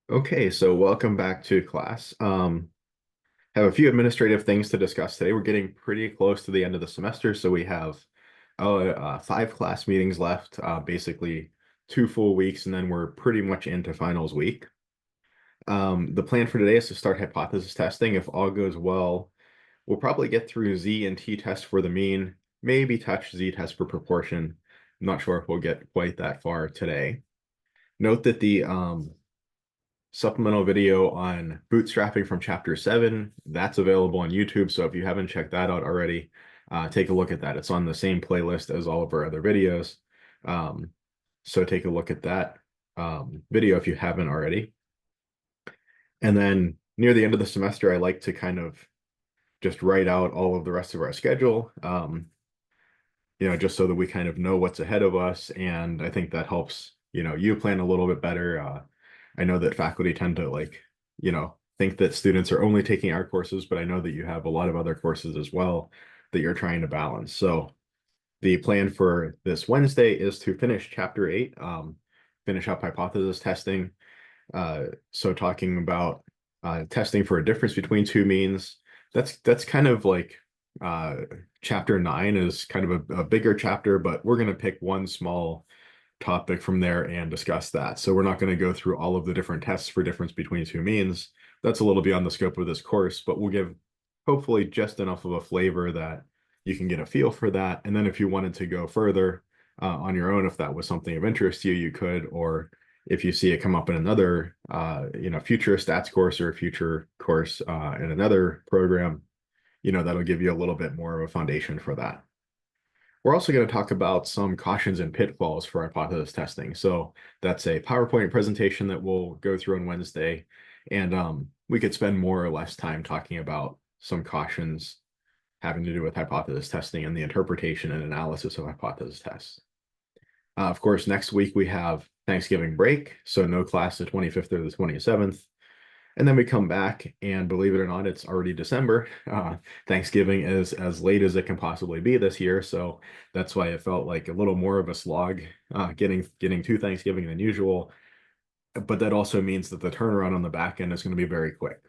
Okay, so welcome back to class. Have a few administrative things to discuss today. We're getting pretty close to the end of the semester, so we have 5 class meetings left, basically 2 full weeks, and then we're pretty much into finals week. The plan for today is to start hypothesis testing. If all goes well, we'll probably get through Z and T test for the mean, maybe touch Z test for proportion. I'm not sure if we'll get quite that far today. Note that the supplemental video on bootstrapping from chapter 7. That's available on YouTube. So if you haven't checked that out already, take a look at that. It's on the same playlist as all of our other videos. So take a look at that video if you haven't already. And then near the end of the semester, I like to kind of just write out all of the rest of our schedule, just so that we kind of know what's ahead of us. And I think that helps, you plan a little bit better. I know that faculty tend to think that students are only taking our courses, but I know that you have a lot of other courses as well that you're trying to balance. So the plan for this Wednesday is to finish chapter 8, finish up hypothesis testing. So talking about testing for a difference between two means, that's kind of like chapter 9 is kind of a bigger chapter, but we're going to pick one small topic from there and discuss that. So we're not going to go through all of the different tests for difference between two means. That's a little beyond the scope of this course, but we'll give hopefully just enough of a flavor that you can get a feel for that. And then if you wanted to go further on your own, if that was something of interest to you, you could, or if you see it come up in another, future stats course or a future course in another program, that'll give you a little bit more of a foundation for that. We're also going to talk about some cautions and pitfalls for hypothesis testing. So that's a PowerPoint presentation that we'll go through on Wednesday. And we could spend more or less time talking about some cautions having to do with hypothesis testing and the interpretation and analysis of hypothesis tests. Of course, next week we have Thanksgiving break, so no class the 25th or the 27th. And then we come back, and believe it or not, it's already December. Thanksgiving is as late as it can possibly be this year, so that's why it felt like a little more of a slog getting to Thanksgiving than usual. But that also means that the turnaround on the back end is going to be very quick.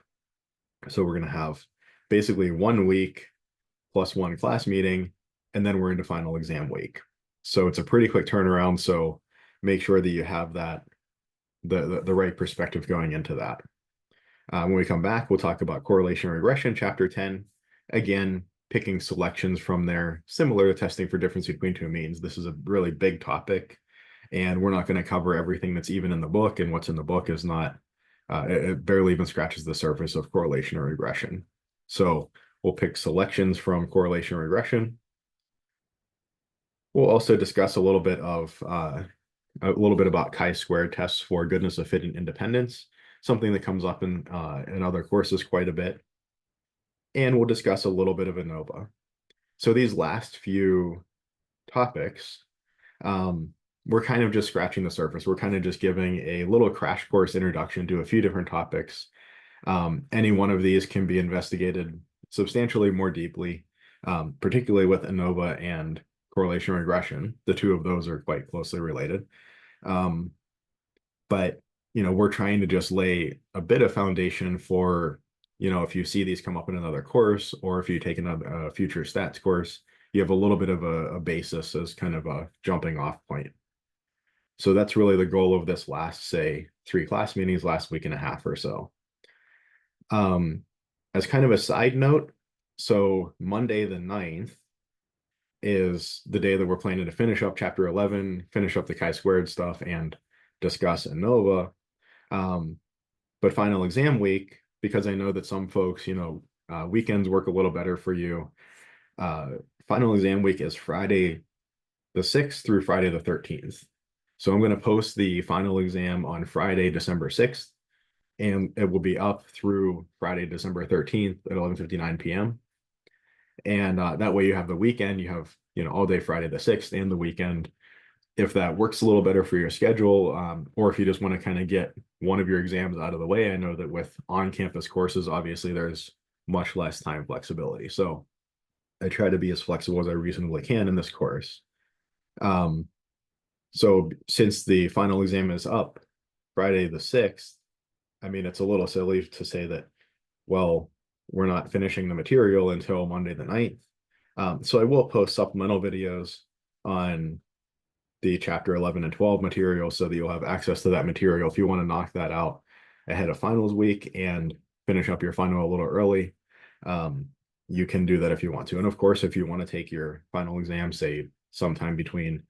So we're going to have basically 1 week plus one class meeting, and then we're into final exam week. So it's a pretty quick turnaround. So make sure that you have that the right perspective going into that. When we come back, we'll talk about correlation regression, chapter 10. Again, picking selections from there, similar to testing for difference between two means. This is a really big topic, and we're not going to cover everything that's even in the book, and what's in the book is not, it barely even scratches the surface of correlation or regression. So we'll pick selections from correlation regression. We'll also discuss a little bit about chi-squared tests for goodness of fit and independence, something that comes up in other courses quite a bit. And we'll discuss a little bit of ANOVA. So these last few topics, we're kind of just scratching the surface. We're kind of just giving a little crash course introduction to a few different topics. Any one of these can be investigated substantially more deeply, particularly with ANOVA and correlation regression. The two of those are quite closely related. But we're trying to just lay a bit of foundation for, if you see these come up in another course, or if you take another future stats course, you have a little bit of a basis as kind of a jumping off point. So that's really the goal of this last, say, 3 class meetings, last week and a half or so. As kind of a side note, so Monday the 9th is the day that we're planning to finish up chapter 11, finish up the chi-squared stuff, and discuss ANOVA. But final exam week, because I know that some folks, weekends work a little better for you. Final exam week is Friday the 6th through Friday the 13th. So I'm going to post the final exam on Friday, December 6th, and it will be up through Friday, December 13th at 11:59 p.m. And that way you have the weekend, you have, all day Friday the 6th and the weekend. If that works a little better for your schedule, or if you just want to kind of get one of your exams out of the way, I know that with on-campus courses, obviously there's much less time flexibility. So I try to be as flexible as I reasonably can in this course. So since the final exam is up Friday the 6th, I mean, it's a little silly to say that, well, we're not finishing the material until Monday the 9th. So I will post supplemental videos on the chapter 11 and 12 material so that you'll have access to that material if you want to knock that out ahead of finals week and finish up your final a little early. You can do that if you want to. And of course, if you want to take your final exam, say sometime between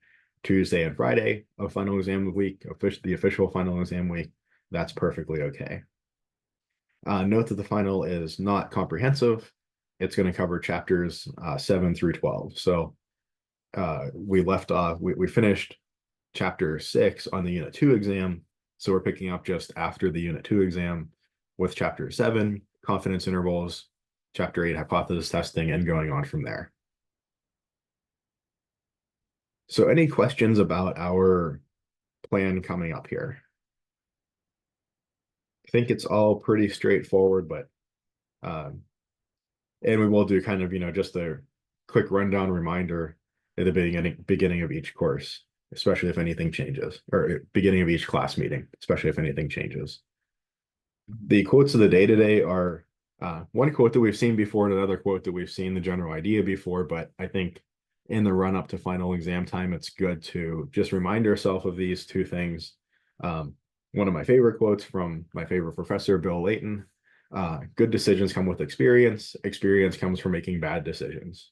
Tuesday and Friday of final exam week, the official final exam week, that's perfectly okay. Note that the final is not comprehensive. It's going to cover chapters 7 through 12. So we left off, we finished chapter 6 on the Unit 2 exam. So we're picking up just after the Unit 2 exam with chapter 7, confidence intervals, chapter 8, hypothesis testing, and going on from there. So any questions about our plan coming up here? I think it's all pretty straightforward, but and we will do kind of, just a quick rundown reminder at the beginning of each course, especially if anything changes, or beginning of each class meeting, especially if anything changes. The quotes of the day today are one quote that we've seen before and another quote that we've seen the general idea before, but I think in the run up to final exam time, it's good to just remind yourself of these two things. One of my favorite quotes from my favorite professor, Bill Layton, good decisions come with experience. Experience comes from making bad decisions.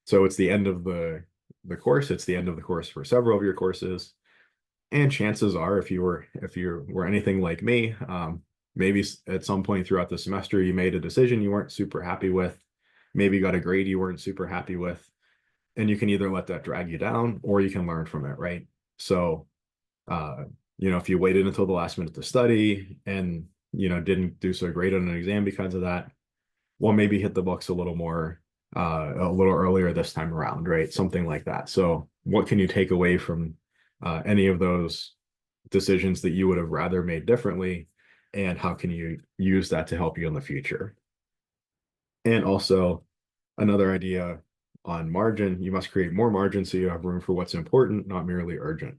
So it's the end of the course. It's the end of the course for several of your courses. And chances are, if you were anything like me, maybe at some point throughout the semester, you made a decision you weren't super happy with. Maybe you got a grade you weren't super happy with. And you can either let that drag you down or you can learn from it, right? So, if you waited until the last minute to study and, didn't do so great on an exam because of that, well, maybe hit the books a little more, a little earlier this time around, right? Something like that. So what can you take away from any of those decisions that you would have rather made differently? And how can you use that to help you in the future? And also another idea on margin, you must create more margin so you have room for what's important, not merely urgent.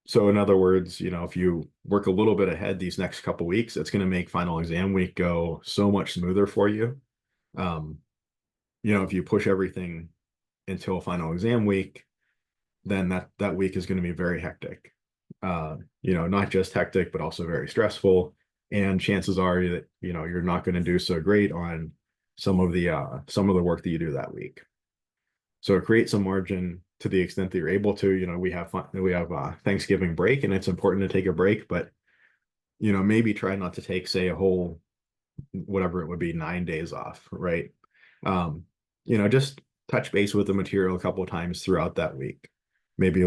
So in other words, if you work a little bit ahead these next couple weeks, it's going to make final exam week go so much smoother for you. If you push everything until final exam week, then that week is going to be very hectic. Not just hectic, but also very stressful. And chances are that, you're not going to do so great on some of the work that you do that week. So create some margin to the extent that you're able to. We have Thanksgiving break, and it's important to take a break, but maybe try not to take, say, a whole, whatever it would be, 9 days off, right? Just touch base with the material a couple of times throughout that week. Maybe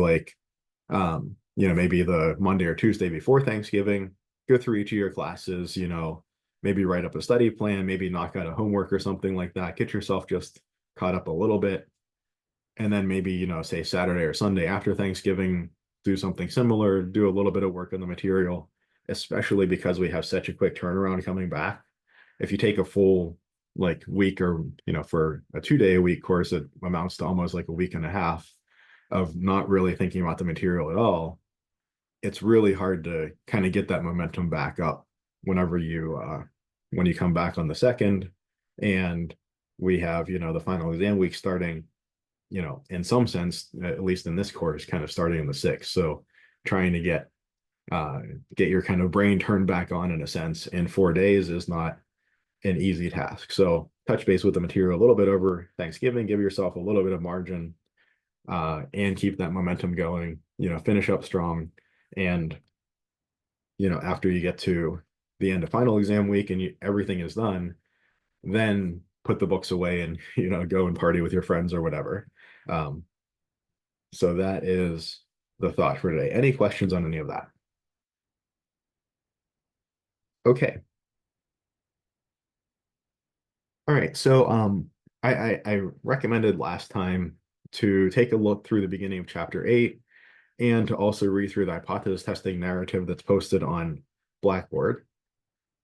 maybe the Monday or Tuesday before Thanksgiving, go through each of your classes, maybe write up a study plan, maybe knock out a homework or something like that. Get yourself just caught up a little bit. And then maybe, say Saturday or Sunday after Thanksgiving, do something similar, do a little bit of work on the material, especially because we have such a quick turnaround coming back. If you take a full week, or, for a 2-day-a-week course, it amounts to almost like a week and a half of not really thinking about the material at all. It's really hard to kind of get that momentum back up whenever when you come back on the 2nd, and we have, the final exam week starting, in some sense, at least in this course, kind of starting on the 6th. So trying to get your kind of brain turned back on, in a sense, in 4 days is not an easy task. So touch base with the material a little bit over Thanksgiving, give yourself a little bit of margin, and keep that momentum going, finish up strong. And, after you get to the end of final exam week and everything is done, then put the books away and, go and party with your friends or whatever. So that is the thought for today. Any questions on any of that? Okay. All right. So I recommended last time to take a look through the beginning of chapter 8 and to also read through the hypothesis testing narrative that's posted on Blackboard.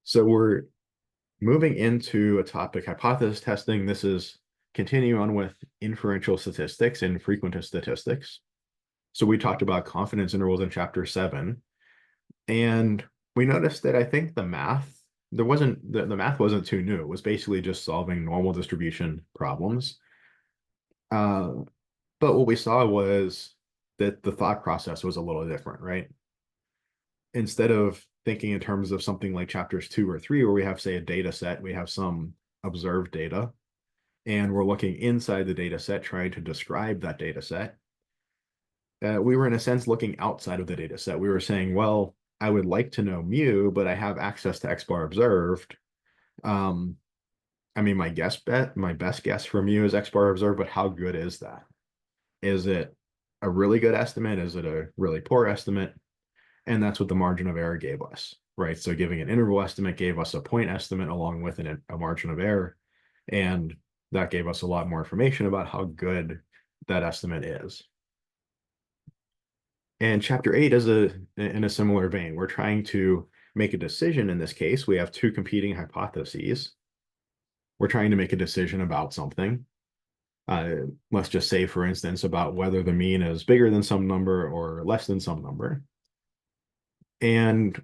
So we're moving into a topic, hypothesis testing. This is continuing on with inferential statistics and frequentist statistics. So we talked about confidence intervals in chapter 7. And we noticed that I think the math wasn't too new. It was basically just solving normal distribution problems. Uh, but what we saw was that the thought process was a little different, right? Instead of thinking in terms of something like chapters 2 or 3, where we have, say, a data set, we have some observed data, and we're looking inside the data set, trying to describe that data set. We were in a sense looking outside of the data set. We were saying, well, I would like to know mu, but I have access to X bar observed. Um, I mean, my best guess for mu is X bar observed, but how good is that? Is it a really good estimate? Is it a really poor estimate? And that's what the margin of error gave us, right? So giving an interval estimate gave us a point estimate along with a margin of error. And that gave us a lot more information about how good that estimate is. And chapter 8 is in a similar vein. We're trying to make a decision in this case. We have two competing hypotheses. We're trying to make a decision about something. Let's just say, for instance, about whether the mean is bigger than some number or less than some number. And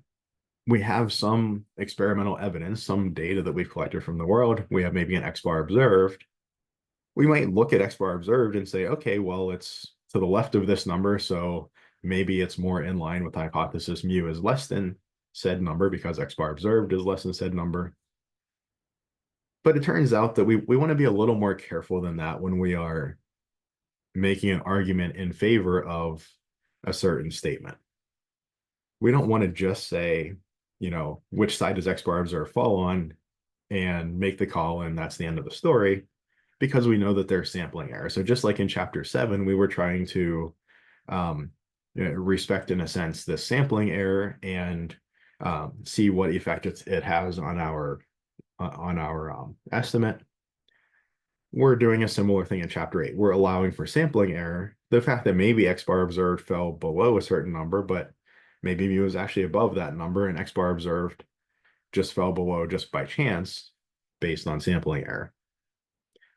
we have some experimental evidence, some data that we've collected from the world. We have maybe an X bar observed. We might look at X bar observed and say, okay, well, it's to the left of this number, so maybe it's more in line with the hypothesis mu is less than said number because X bar observed is less than said number. But it turns out that we want to be a little more careful than that when we are making an argument in favor of a certain statement. We don't want to just say, which side does X bar observed fall on and make the call, and that's the end of the story, because we know that there's sampling error. So just like in chapter 7, we were trying to respect, in a sense, the sampling error and see what effect it has on our estimate. We're doing a similar thing in chapter 8. We're allowing for sampling error. The fact that maybe X bar observed fell below a certain number, but maybe mu is actually above that number, and X bar observed just fell below just by chance based on sampling error.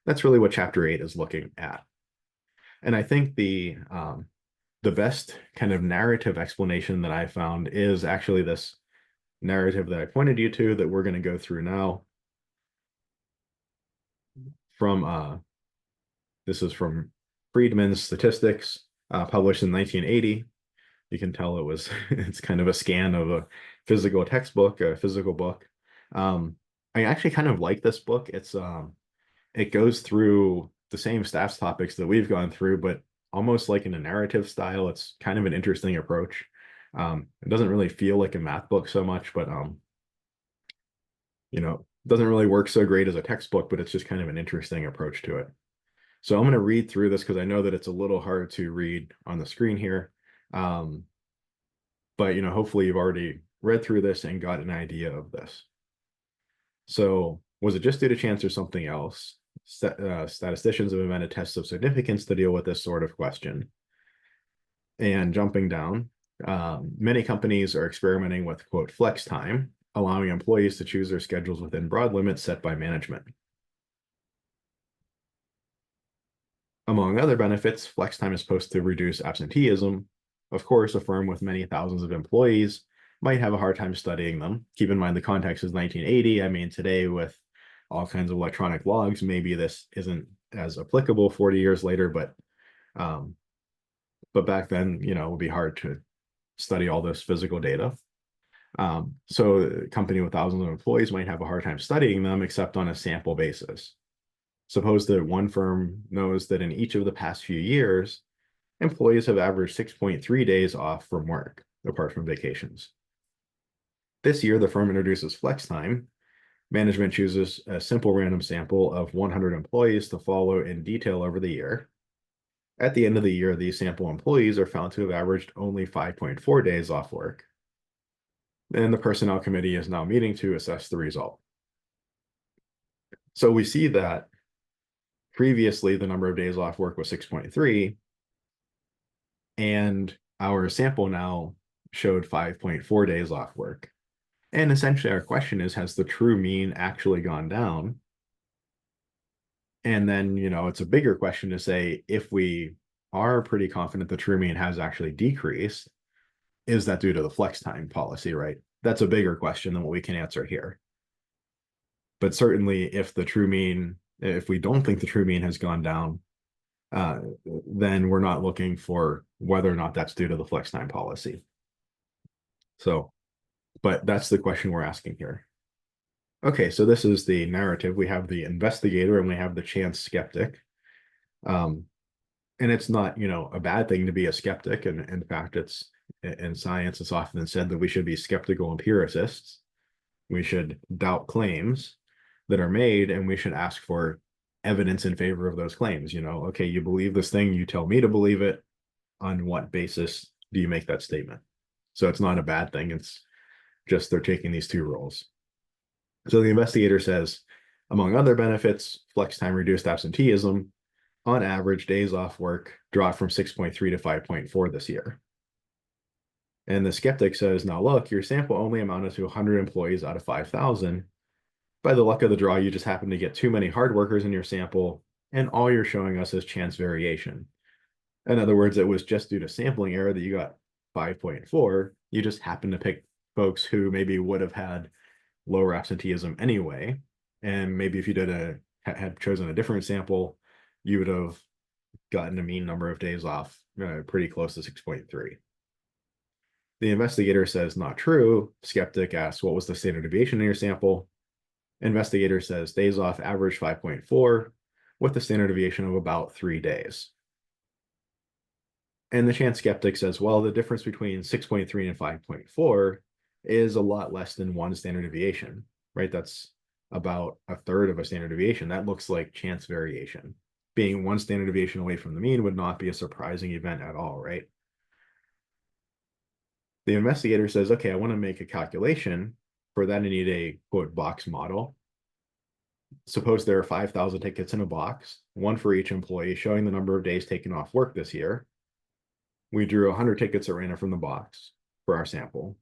That's really what chapter 8 is looking at. And I think the best kind of narrative explanation that I found is actually this narrative that I pointed you to that we're going to go through now. This is from Friedman's Statistics, published in 1980. You can tell it's kind of a scan of a physical textbook, a physical book. I actually kind of like this book. It goes through the same stats topics that we've gone through, but almost like in a narrative style. It's kind of an interesting approach. It doesn't really feel like a math book so much, but doesn't really work so great as a textbook, but it's just kind of an interesting approach to it. So I'm going to read through this because I know that it's a little hard to read on the screen here. But hopefully you've already read through this and got an idea of this. So was it just due to chance or something else? Statisticians have invented tests of significance to deal with this sort of question. And jumping down, many companies are experimenting with, quote, flex time, allowing employees to choose their schedules within broad limits set by management. Among other benefits, flex time is supposed to reduce absenteeism. Of course, a firm with many thousands of employees might have a hard time studying them. Keep in mind the context is 1980. I mean, today with all kinds of electronic logs, maybe this isn't as applicable 40 years later, but back then, it would be hard to study all this physical data. So a company with thousands of employees might have a hard time studying them except on a sample basis. Suppose that one firm knows that in each of the past few years, employees have averaged 6.3 days off from work, apart from vacations. This year, the firm introduces flex time. Management chooses a simple random sample of 100 employees to follow in detail over the year. At the end of the year, these sample employees are found to have averaged only 5.4 days off work. And the personnel committee is now meeting to assess the result. So we see that previously the number of days off work was 6.3, and our sample now showed 5.4 days off work. And essentially our question is, has the true mean actually gone down? And then, it's a bigger question to say, if we are pretty confident the true mean has actually decreased, is that due to the flex time policy, right? that's a bigger question than what we can answer here. But certainly if the true mean, if we don't think the true mean has gone down, then we're not looking for whether or not that's due to the flex time policy. So, but that's the question we're asking here. Okay, so this is the narrative. We have the investigator and we have the chance skeptic. And it's not, a bad thing to be a skeptic. And in fact, it's in science, it's often said that we should be skeptical empiricists. We should doubt claims that are made, and we should ask for evidence in favor of those claims. Okay, you believe this thing, you tell me to believe it. On what basis do you make that statement? So it's not a bad thing. It's just they're taking these two roles. So the investigator says, among other benefits, flex time reduced absenteeism. On average, days off work dropped from 6.3 to 5.4 this year. And the skeptic says, now look, your sample only amounted to 100 employees out of 5,000. By the luck of the draw, you just happen to get too many hard workers in your sample, and all you're showing us is chance variation. In other words, it was just due to sampling error that you got 5.4. You just happened to pick folks who maybe would have had lower absenteeism anyway. And maybe if you had chosen a different sample, you would have gotten a mean number of days off pretty close to 6.3. The investigator says not true. Skeptic asks, what was the standard deviation in your sample? Investigator says days off average 5.4 with the standard deviation of about 3 days. And the chance skeptic says, well, the difference between 6.3 and 5.4 is a lot less than one standard deviation, right? That's about a third of a standard deviation. That looks like chance variation. Being one standard deviation away from the mean would not be a surprising event at all, right? The investigator says, okay, I want to make a calculation. For that, I need a, quote, box model. Suppose there are 5,000 tickets in a box, one for each employee, showing the number of days taken off work this year. We drew 100 tickets at random from the box for our sample.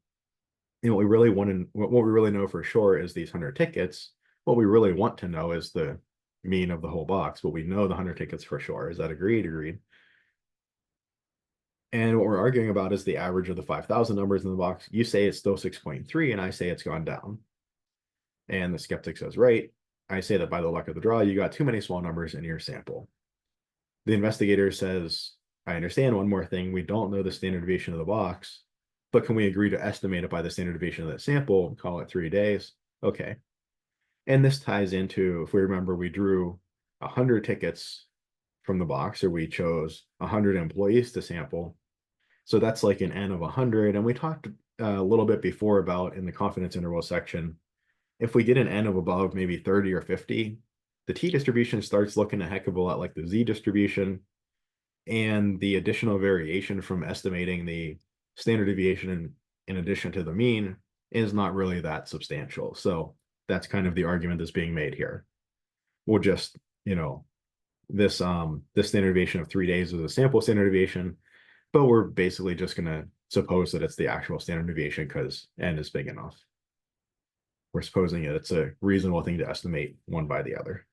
And what we really know for sure is these 100 tickets. What we really want to know is the mean of the whole box, but we know the 100 tickets for sure. Is that agreed? Agreed. And what we're arguing about is the average of the 5,000 numbers in the box. You say it's still 6.3, and I say it's gone down. And the skeptic says, right. I say that by the luck of the draw, you got too many small numbers in your sample. The investigator says, I understand one more thing. We don't know the standard deviation of the box, but can we agree to estimate it by the standard deviation of that sample, call it 3 days? Okay. And this ties into, if we remember, we drew 100 tickets from the box, or we chose 100 employees to sample. So that's like an N of 100. And we talked a little bit before about in the confidence interval section, if we get an N of above maybe 30 or 50, the T distribution starts looking a heck of a lot like the Z distribution. And the additional variation from estimating the standard deviation in addition to the mean is not really that substantial. So that's kind of the argument that's being made here. We'll just, this standard deviation of 3 days is a sample standard deviation, but we're basically just going to suppose that it's the actual standard deviation because N is big enough. We're supposing it's a reasonable thing to estimate one by the other.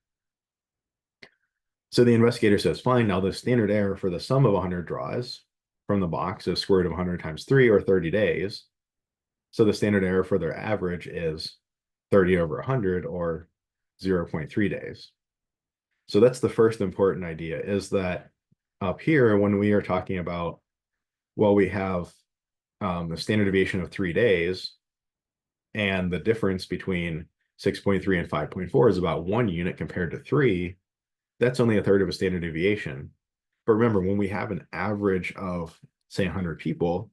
So the investigator says, fine, now the standard error for the sum of 100 draws from the box is square root of 100 times 3, or 30 days. So the standard error for their average is 30 over 100, or 0.3 days. So that's the first important idea, is that up here, when we are talking about, well, we have the standard deviation of 3 days, and the difference between 6.3 and 5.4 is about 1 unit compared to 3. That's only a third of a standard deviation. But remember, when we have an average of, say, 100 people,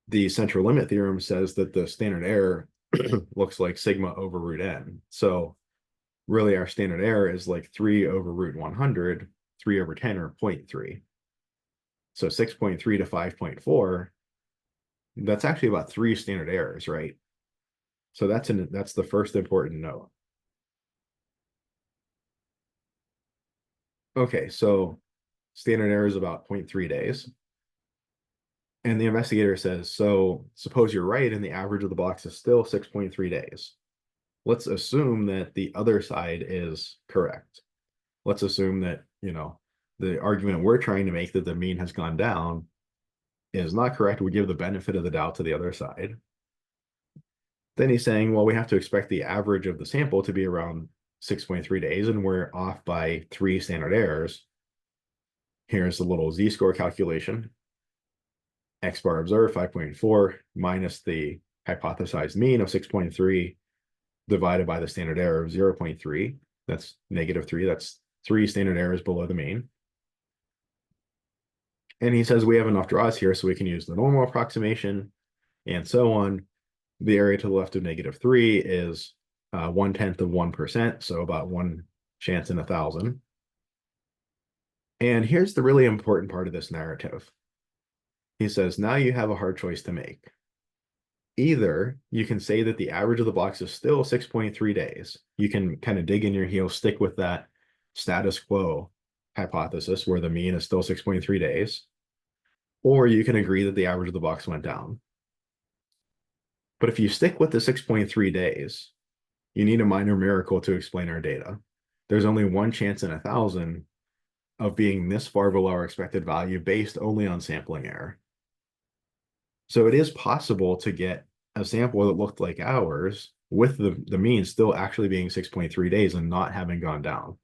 the central limit theorem says that the standard error looks like sigma over root n. So really our standard error is like 3 over root 100, 3 over 10, or 0.3. So 6.3 to 5.4, that's actually about 3 standard errors, right? So that's the first important note. Okay, so standard error is about 0.3 days. And the investigator says, so suppose you're right and the average of the box is still 6.3 days. Let's assume that the other side is correct. Let's assume that, the argument we're trying to make that the mean has gone down is not correct. We give the benefit of the doubt to the other side. Then he's saying, well, we have to expect the average of the sample to be around 6.3 days, and we're off by 3 standard errors. Here's the little z-score calculation. X bar observed 5.4 minus the hypothesized mean of 6.3 divided by the standard error of 0.3. That's -3. That's 3 standard errors below the mean. And he says we have enough draws here, so we can use the normal approximation and so on. The area to the left of -3 is 1/10 of 1%, so about 1 chance in 1,000. And here's the really important part of this narrative. He says, now you have a hard choice to make. Either you can say that the average of the blocks is still 6.3 days. You can kind of dig in your heels, stick with that status quo hypothesis where the mean is still 6.3 days, or you can agree that the average of the blocks went down. But if you stick with the 6.3 days, you need a minor miracle to explain our data. There's only 1 chance in 1,000 of being this far below our expected value based only on sampling error. So it is possible to get a sample that looked like ours with the mean still actually being 6.3 days and not having gone down.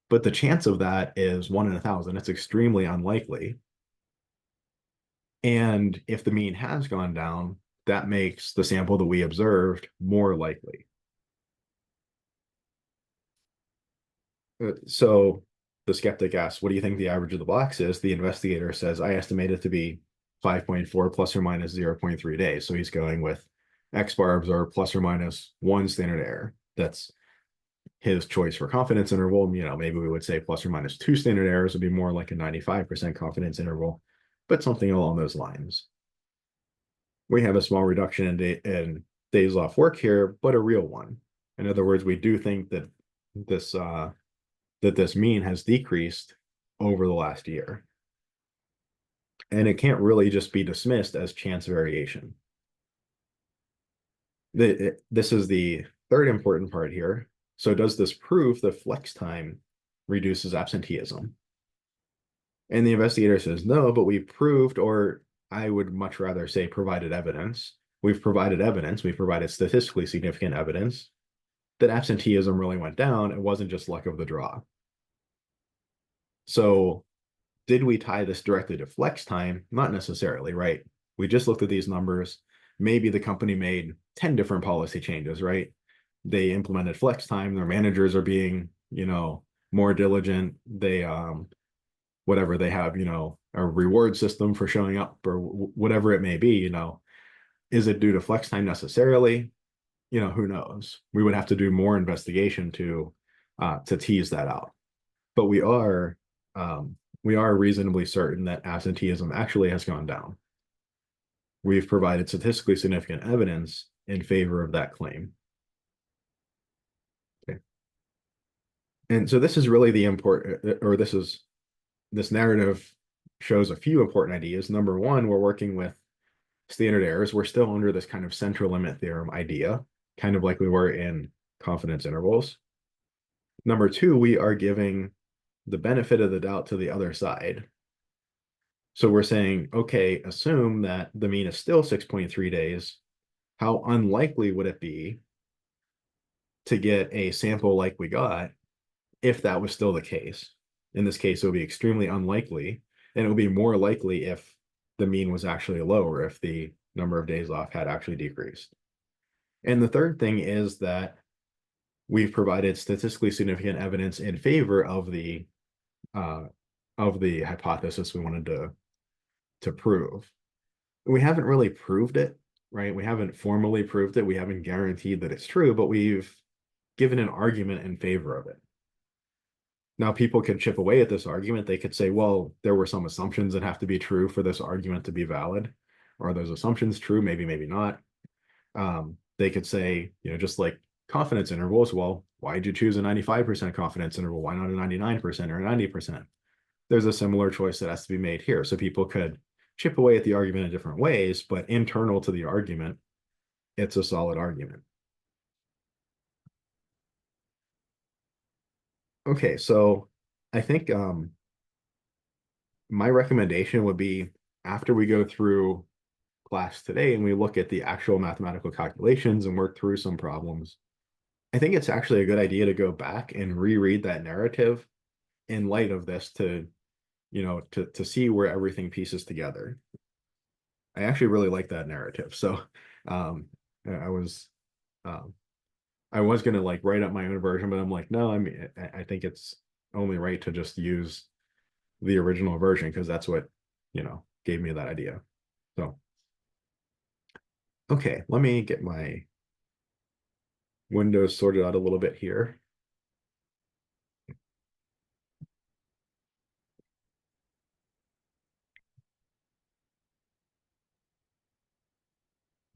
But the chance of that is 1 in 1,000. It's extremely unlikely. And if the mean has gone down, that makes the sample that we observed more likely. So the skeptic asks, what do you think the average of the blocks is? The investigator says, I estimate it to be 5.4 plus or minus 0.3 days. So he's going with X bar observed plus or minus 1 standard error. That's his choice for confidence interval. Maybe we would say plus or minus 2 standard errors would be more like a 95% confidence interval, but something along those lines. We have a small reduction in days off work here, but a real one. In other words, we do think that this mean has decreased over the last year. And it can't really just be dismissed as chance variation. This is the third important part here. So does this prove that flex time reduces absenteeism? And the investigator says, no, but we proved, or I would much rather say provided evidence. We've provided evidence. We've provided statistically significant evidence that absenteeism really went down. It wasn't just luck of the draw. So did we tie this directly to flex time? Not necessarily, right? We just looked at these numbers. Maybe the company made 10 different policy changes, right? They implemented flex time. Their managers are being, more diligent. They, whatever they have, a reward system for showing up or whatever it may be, is it due to flex time necessarily? Who knows? We would have to do more investigation to tease that out. But we are reasonably certain that absenteeism actually has gone down. We've provided statistically significant evidence in favor of that claim. Okay. And so this is really the important, or this narrative shows a few important ideas. Number one, we're working with standard errors. We're still under this kind of central limit theorem idea, kind of like we were in confidence intervals. Number two, we are giving the benefit of the doubt to the other side. So we're saying, okay, assume that the mean is still 6.3 days. How unlikely would it be to get a sample like we got if that was still the case? In this case, it would be extremely unlikely, and it would be more likely if the mean was actually lower, if the number of days off had actually decreased. And the third thing is that we've provided statistically significant evidence in favor of the hypothesis we wanted to prove. We haven't really proved it, right? We haven't formally proved it. We haven't guaranteed that it's true, but we've given an argument in favor of it. Now, people can chip away at this argument. They could say, well, there were some assumptions that have to be true for this argument to be valid. Are those assumptions true? Maybe, maybe not. They could say, just like confidence intervals, well, why did you choose a 95% confidence interval? Why not a 99% or a 90%? There's a similar choice that has to be made here. So people could chip away at the argument in different ways, but internal to the argument, it's a solid argument. Okay, so I think my recommendation would be after we go through class today and we look at the actual mathematical calculations and work through some problems, I think it's actually a good idea to go back and reread that narrative in light of this to, to see where everything pieces together. I actually really like that narrative. So um, I was um, I was gonna like write up my own version, but I'm like, no, I mean, I think it's only right to just use the original version because that's what, gave me that idea. So, okay, let me get my windows sorted out a little bit here.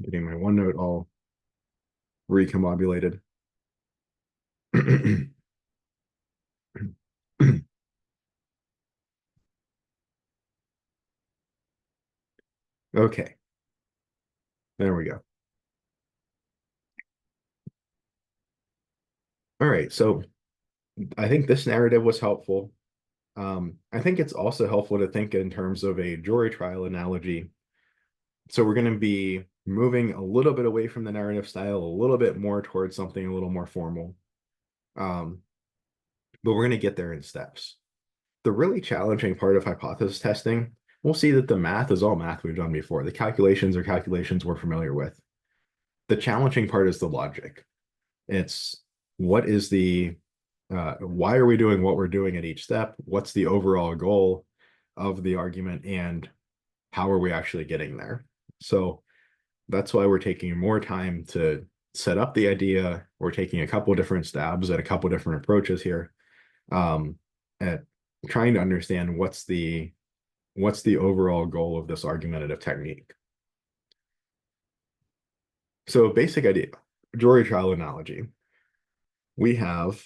Getting my OneNote all recombobulated. Okay, there we go. All right, so I think this narrative was helpful. I think it's also helpful to think in terms of a jury trial analogy. So we're going to be moving a little bit away from the narrative style, a little bit more towards something a little more formal. Um, but we're going to get there in steps. The really challenging part of hypothesis testing, we'll see that the math is all math we've done before. The calculations are calculations we're familiar with. The challenging part is the logic. It's what is why are we doing what we're doing at each step? What's the overall goal of the argument and how are we actually getting there? So that's why we're taking more time to set up the idea. We're taking a couple different stabs at a couple different approaches here, at trying to understand what's the overall goal of this argumentative technique. So basic idea, jury trial analogy. We have,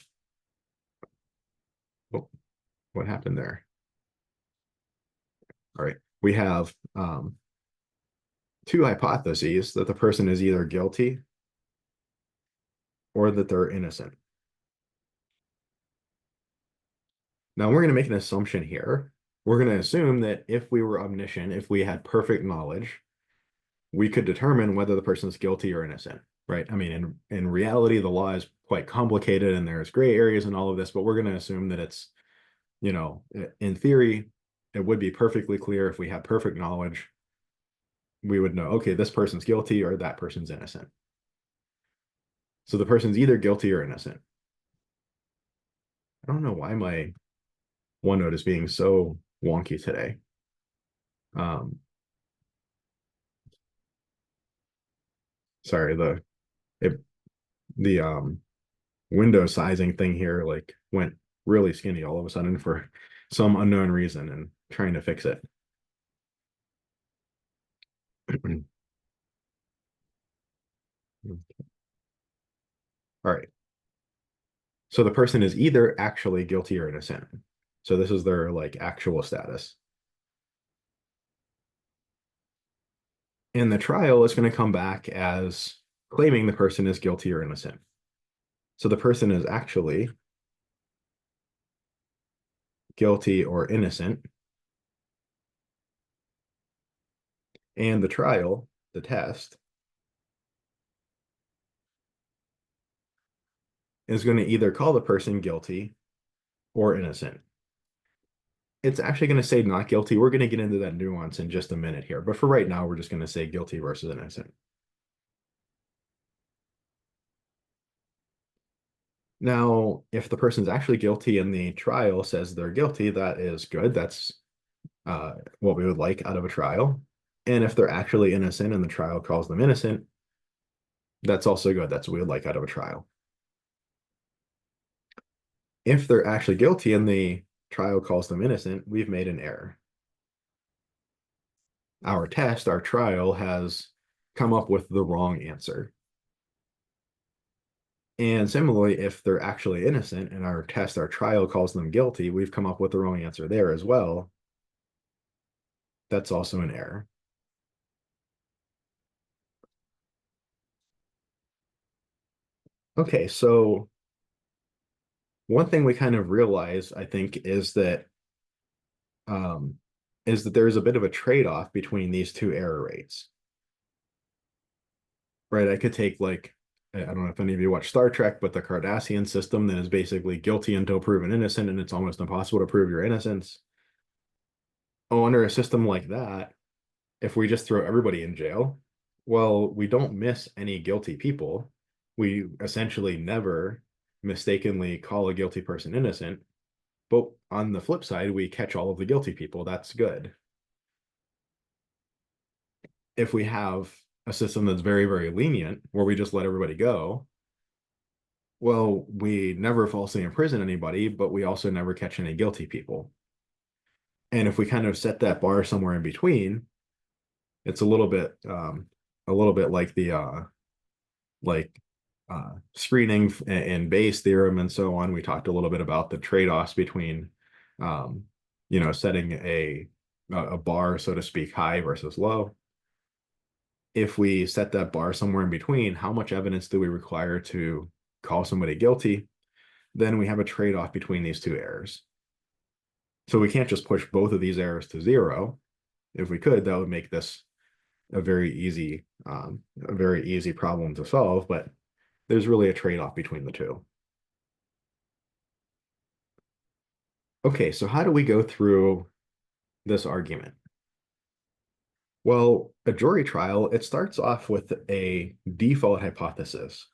oh, what happened there? All right, we have two hypotheses that the person is either guilty or that they're innocent. Now we're going to make an assumption here. We're going to assume that if we were omniscient, if we had perfect knowledge, we could determine whether the person is guilty or innocent, right? I mean, in reality, the law is quite complicated and there's gray areas in all of this, but we're going to assume that it's, in theory, it would be perfectly clear if we had perfect knowledge. We would know, okay, this person's guilty or that person's innocent. So the person's either guilty or innocent. I don't know why my OneNote is being so wonky today. Sorry, the window sizing thing here like went really skinny all of a sudden for some unknown reason and trying to fix it. All right. So the person is either actually guilty or innocent. So this is their like actual status. And the trial is going to come back as claiming the person is guilty or innocent. So the person is actually guilty or innocent. And the trial, the test, is going to either call the person guilty or innocent. It's actually going to say not guilty. We're going to get into that nuance in just a minute here. But for right now, we're just going to say guilty versus innocent. Now, if the person's actually guilty and the trial says they're guilty, that is good. That's what we would like out of a trial. And if they're actually innocent and the trial calls them innocent, that's also good. That's what we would like out of a trial. If they're actually guilty and the trial calls them innocent, we've made an error. Our test, our trial, has come up with the wrong answer. And similarly, if they're actually innocent and our test, our trial calls them guilty, we've come up with the wrong answer there as well. That's also an error. Okay, so one thing we kind of realize, I think, um, is that there is a bit of a trade-off between these two error rates. right? I could take like, I don't know if any of you watch Star Trek, but the Cardassian system that is basically guilty until proven innocent, and it's almost impossible to prove your innocence. Oh, under a system like that, if we just throw everybody in jail, well, we don't miss any guilty people. We essentially never mistakenly call a guilty person innocent. But on the flip side, we catch all of the guilty people. That's good. If we have a system that's very, very lenient, where we just let everybody go, well, we never falsely imprison anybody, but we also never catch any guilty people. And if we kind of set that bar somewhere in between, it's a little bit like the like screening and Bayes theorem and so on. We talked a little bit about the trade-offs between, um, setting a bar, so to speak, high versus low. If we set that bar somewhere in between, how much evidence do we require to call somebody guilty? Then we have a trade-off between these two errors. So we can't just push both of these errors to zero. If we could, that would make this a very easy problem to solve, but there's really a trade-off between the two. Okay, so how do we go through this argument? Well, a jury trial, it starts off with a default hypothesis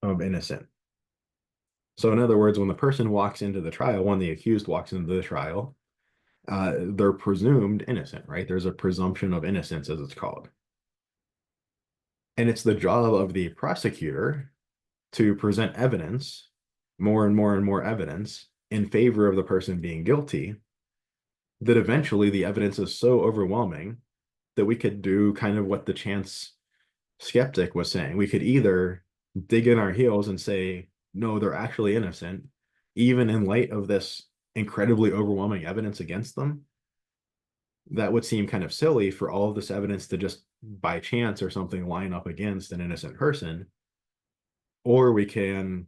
of innocent. So in other words, when the person walks into the trial, when the accused walks into the trial, they're presumed innocent, right? There's a presumption of innocence, as it's called. And it's the job of the prosecutor to present evidence, more and more and more evidence, in favor of the person being guilty, that eventually the evidence is so overwhelming that we could do kind of what the chance skeptic was saying. We could either dig in our heels and say, no, they're actually innocent, even in light of this incredibly overwhelming evidence against them. That would seem kind of silly for all of this evidence to just by chance or something line up against an innocent person. Or we can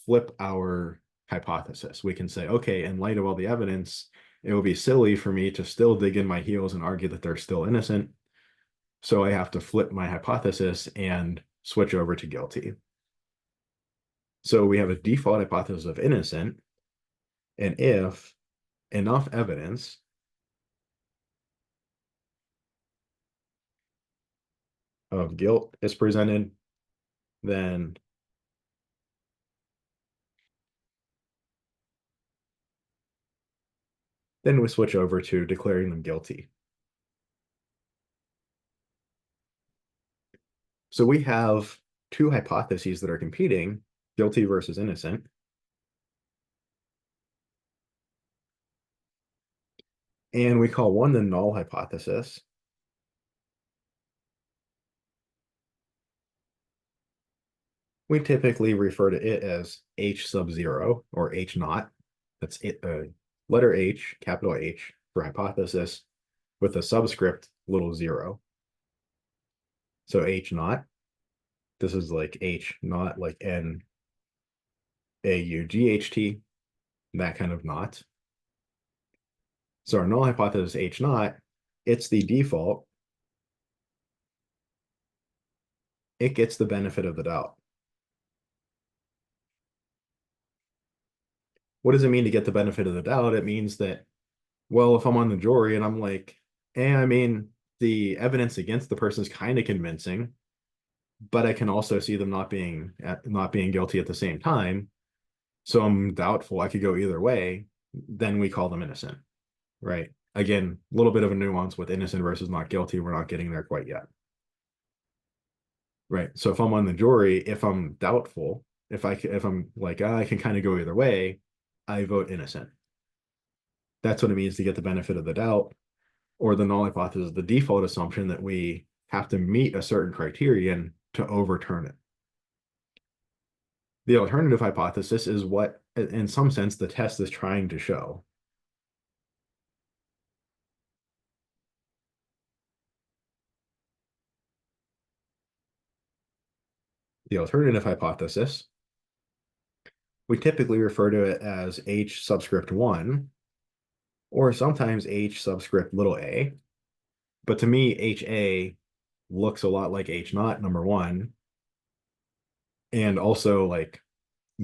flip our hypothesis. We can say, okay, in light of all the evidence, it would be silly for me to still dig in my heels and argue that they're still innocent. So I have to flip my hypothesis and switch over to guilty. So we have a default hypothesis of innocent, and if enough evidence of guilt is presented, then we switch over to declaring them guilty. So we have two hypotheses that are competing, guilty versus innocent. And we call one the null hypothesis. We typically refer to it as H sub 0 or H naught. That's it, letter H, capital H for hypothesis with a subscript little 0. So H naught, this is like H naught, like NAUGHT, that kind of naught. So our null hypothesis H naught, it's the default. It gets the benefit of the doubt. What does it mean to get the benefit of the doubt? It means that, well, if I'm on the jury and I'm like, I mean, the evidence against the person is kind of convincing, but I can also see them not being guilty at the same time. So I'm doubtful. I could go either way. Then we call them innocent, right? Again, a little bit of a nuance with innocent versus not guilty. We're not getting there quite yet, right? So if I'm on the jury, if I'm doubtful, if I'm like, I can kind of go either way, I vote innocent. That's what it means to get the benefit of the doubt, or the null hypothesis, the default assumption that we have to meet a certain criterion to overturn it. The alternative hypothesis is what, in some sense, the test is trying to show. The alternative hypothesis we typically refer to it as H subscript 1, or sometimes H subscript little a. But to me, HA looks a lot like H naught, number one, and also like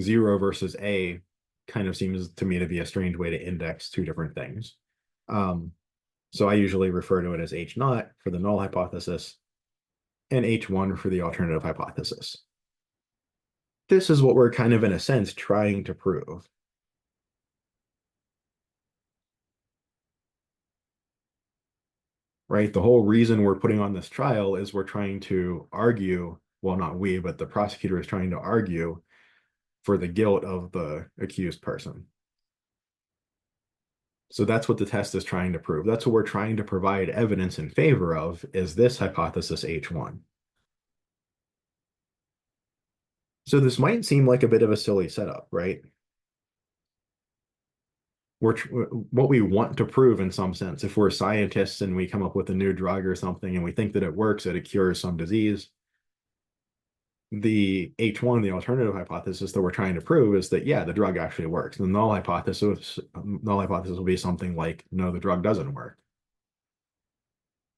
0 versus A kind of seems to me to be a strange way to index two different things. So I usually refer to it as H naught for the null hypothesis and H1 for the alternative hypothesis. This is what we're kind of, in a sense, trying to prove. Right? The whole reason we're putting on this trial is we're trying to argue, well, not we, but the prosecutor is trying to argue for the guilt of the accused person. So that's what the test is trying to prove. That's what we're trying to provide evidence in favor of, is this hypothesis H1. So this might seem like a bit of a silly setup, right? What we want to prove in some sense, if we're scientists and we come up with a new drug or something and we think that it works, that it cures some disease, the H1, the alternative hypothesis that we're trying to prove is that, yeah, the drug actually works. The null hypothesis will be something like, no, the drug doesn't work.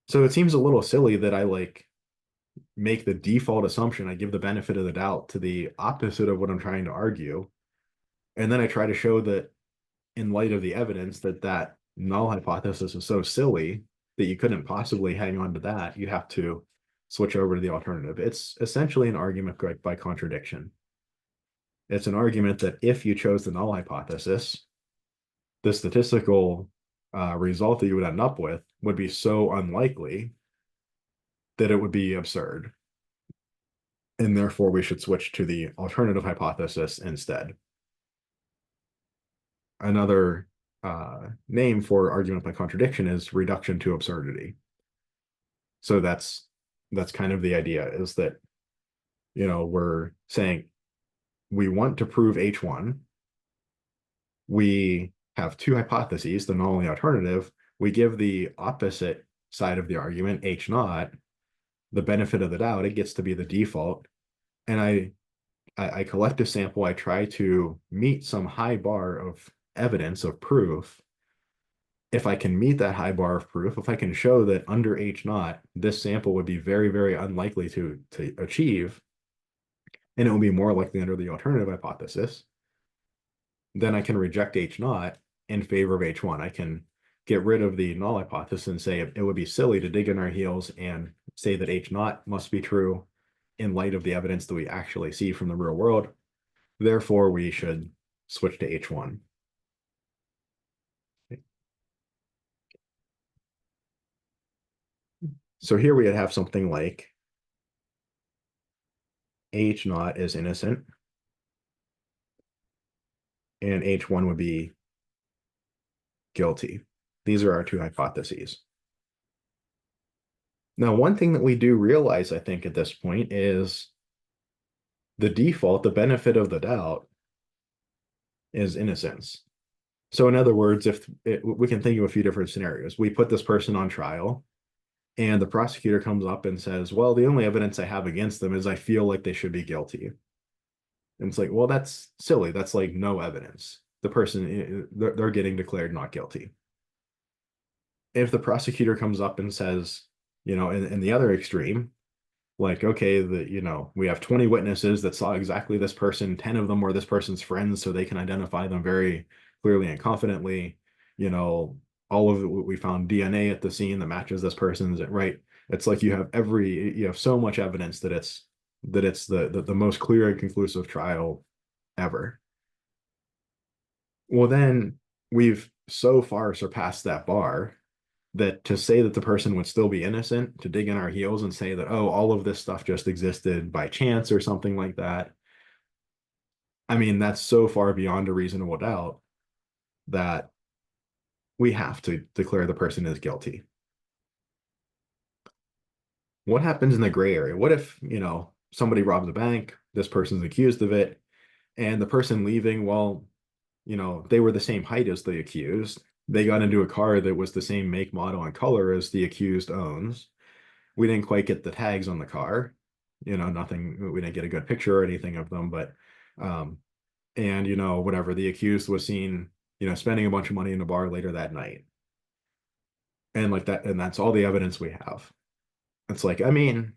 So it seems a little silly that I like make the default assumption, I give the benefit of the doubt to the opposite of what I'm trying to argue. And then I try to show that in light of the evidence that null hypothesis is so silly that you couldn't possibly hang on to that. You have to switch over to the alternative. It's essentially an argument by contradiction. It's an argument that if you chose the null hypothesis, the statistical result that you would end up with would be so unlikely that it would be absurd. And therefore, we should switch to the alternative hypothesis instead. Another name for argument by contradiction is reduction to absurdity. So that's kind of the idea, is that, you know, we're saying we want to prove H1. We have two hypotheses, the null and the alternative. We give the opposite side of the argument, H naught, the benefit of the doubt. It gets to be the default. And I collect a sample. I try to meet some high bar of evidence, of proof. If I can meet that high bar of proof, if I can show that under H naught, this sample would be very, very unlikely to achieve, and it will be more likely under the alternative hypothesis, then I can reject H naught in favor of H1. I can get rid of the null hypothesis and say it would be silly to dig in our heels and say that H naught must be true in light of the evidence that we actually see from the real world. Therefore, we should switch to H1. So here we have something like H naught is innocent, and H1 would be guilty. These are our two hypotheses. Now, one thing that we do realize, I think, at this point is the default, the benefit of the doubt, is innocence. So in other words, we can think of a few different scenarios. We put this person on trial, and the prosecutor comes up and says, well, the only evidence I have against them is I feel like they should be guilty. And it's like, well, that's silly. That's like no evidence. The person, they're getting declared not guilty. If the prosecutor comes up and says, you know, in the other extreme, like, okay, we have 20 witnesses that saw exactly this person, 10 of them were this person's friends, so they can identify them very clearly and confidently. You know, all of it, we found DNA at the scene that matches this person's, right? It's like you have so much evidence that it's the most clear and conclusive trial ever. Well, then we've so far surpassed that bar that to say that the person would still be innocent, to dig in our heels and say that, oh, all of this stuff just existed by chance or something like that. I mean, that's so far beyond a reasonable doubt that we have to declare the person as guilty. What happens in the gray area? What if, somebody robs a bank, this person's accused of it, and the person leaving, well, they were the same height as the accused. They got into a car that was the same make, model, and color as the accused owns. We didn't quite get the tags on the car. Nothing, we didn't get a good picture or anything of them, but and whatever, the accused was seen spending a bunch of money in a bar later that night, and like that, and that's all the evidence we have. It's like, I mean,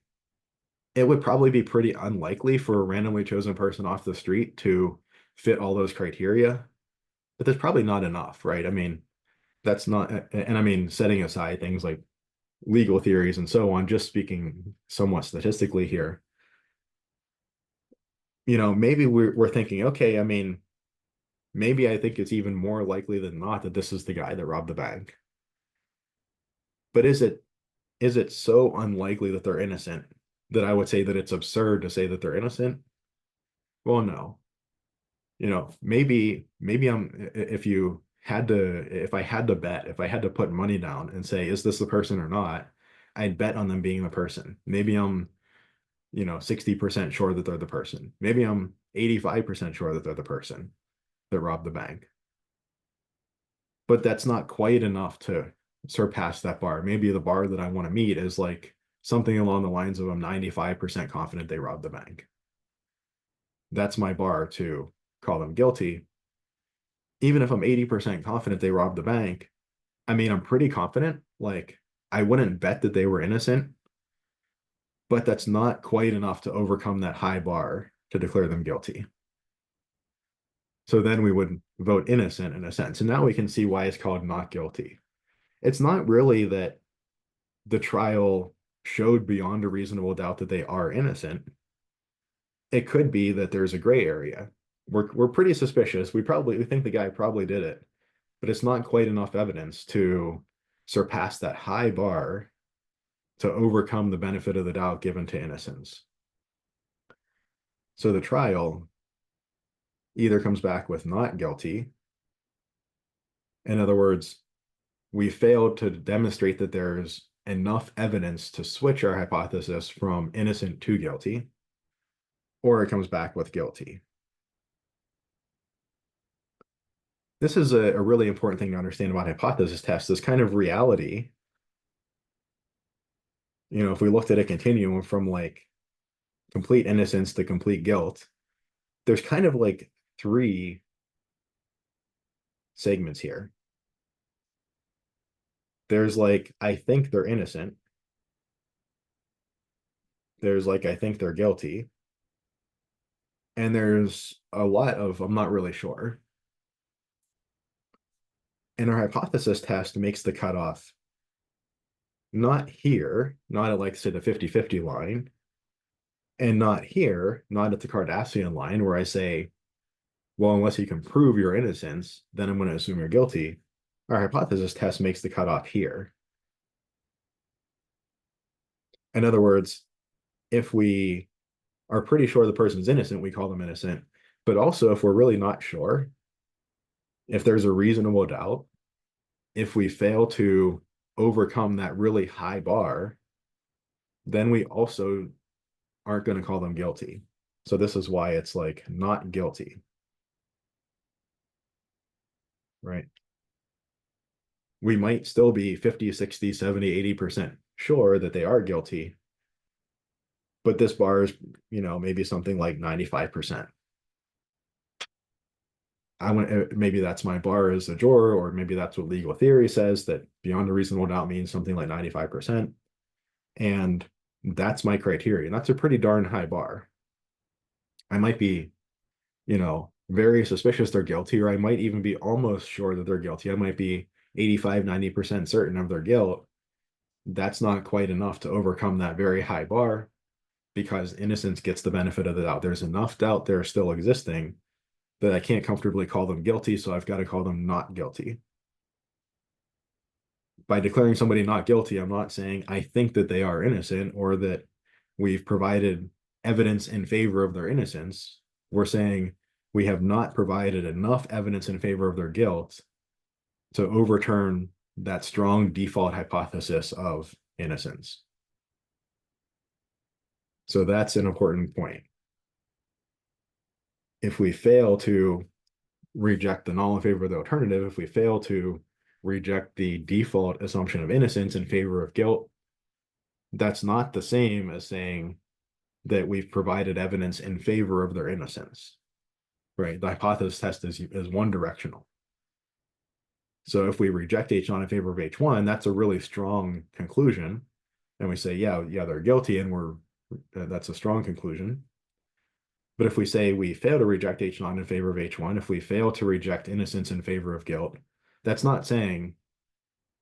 it would probably be pretty unlikely for a randomly chosen person off the street to fit all those criteria, but there's probably not enough, right? I mean, that's not, and I mean, setting aside things like legal theories and so on, just speaking somewhat statistically here, maybe we're thinking, okay, I mean, maybe I think it's even more likely than not that this is the guy that robbed the bank. But is it so unlikely that they're innocent that I would say that it's absurd to say that they're innocent? Well, no. Maybe if I had to bet, if I had to put money down and say, is this the person or not, I'd bet on them being the person. Maybe I'm 60% sure that they're the person. Maybe I'm 85% sure that they're the person that robbed the bank. But that's not quite enough to surpass that bar. Maybe the bar that I want to meet is like something along the lines of I'm 95% confident they robbed the bank. That's my bar to call them guilty. Even if I'm 80% confident they robbed the bank, I mean, I'm pretty confident. Like, I wouldn't bet that they were innocent, but that's not quite enough to overcome that high bar to declare them guilty. So then we would vote innocent in a sense. And now we can see why it's called not guilty. It's not really that the trial showed beyond a reasonable doubt that they are innocent. It could be that there's a gray area. We're pretty suspicious. We think the guy probably did it, but it's not quite enough evidence to surpass that high bar to overcome the benefit of the doubt given to innocence. So the trial either comes back with not guilty. In other words, we failed to demonstrate that there's enough evidence to switch our hypothesis from innocent to guilty, or it comes back with guilty. This is a really important thing to understand about hypothesis tests, this kind of reality. If we looked at a continuum from like complete innocence to complete guilt, there's kind of like three segments here. There's like, I think they're innocent. There's like, I think they're guilty. And there's a lot of, I'm not really sure. And our hypothesis test makes the cutoff not here, not at like, say, the 50-50 line, and not here, not at the Cardassian line, where I say, well, unless you can prove your innocence, then I'm going to assume you're guilty. Our hypothesis test makes the cutoff here. In other words, if we are pretty sure the person's innocent, we call them innocent. But also, if we're really not sure, if there's a reasonable doubt, if we fail to overcome that really high bar, then we also aren't going to call them guilty. So this is why it's like not guilty, right? We might still be 50, 60, 70, 80% sure that they are guilty, but this bar is, maybe something like 95%. Maybe that's my bar as a juror, or maybe that's what legal theory says, that beyond a reasonable doubt means something like 95%. And that's my criterion. That's a pretty darn high bar. I might be, very suspicious they're guilty, or I might even be almost sure that they're guilty. I might be 85, 90% certain of their guilt. That's not quite enough to overcome that very high bar, because innocence gets the benefit of the doubt. There's enough doubt there still existing that I can't comfortably call them guilty, so I've got to call them not guilty. By declaring somebody not guilty, I'm not saying I think that they are innocent or that we've provided evidence in favor of their innocence. We're saying we have not provided enough evidence in favor of their guilt to overturn that strong default hypothesis of innocence. So that's an important point. If we fail to reject the null in favor of the alternative, if we fail to reject the default assumption of innocence in favor of guilt, that's not the same as saying that we've provided evidence in favor of their innocence. right? The hypothesis test is one directional. So if we reject H0 in favor of H1, that's a really strong conclusion. And we say, yeah, they're guilty, and that's a strong conclusion. But if we say we fail to reject H0 in favor of H1, if we fail to reject innocence in favor of guilt, that's not saying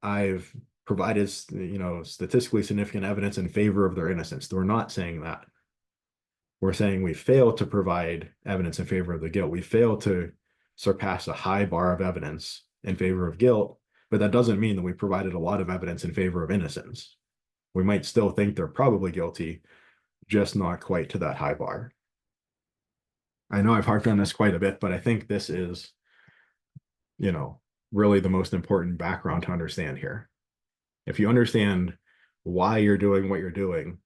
I've provided, statistically significant evidence in favor of their innocence. We're not saying that. We're saying we fail to provide evidence in favor of the guilt. We fail to surpass a high bar of evidence in favor of guilt, but that doesn't mean that we provided a lot of evidence in favor of innocence. We might still think they're probably guilty, just not quite to that high bar. I know I've harped on this quite a bit, but I think this is, really the most important background to understand here. If you understand why you're doing what you're doing,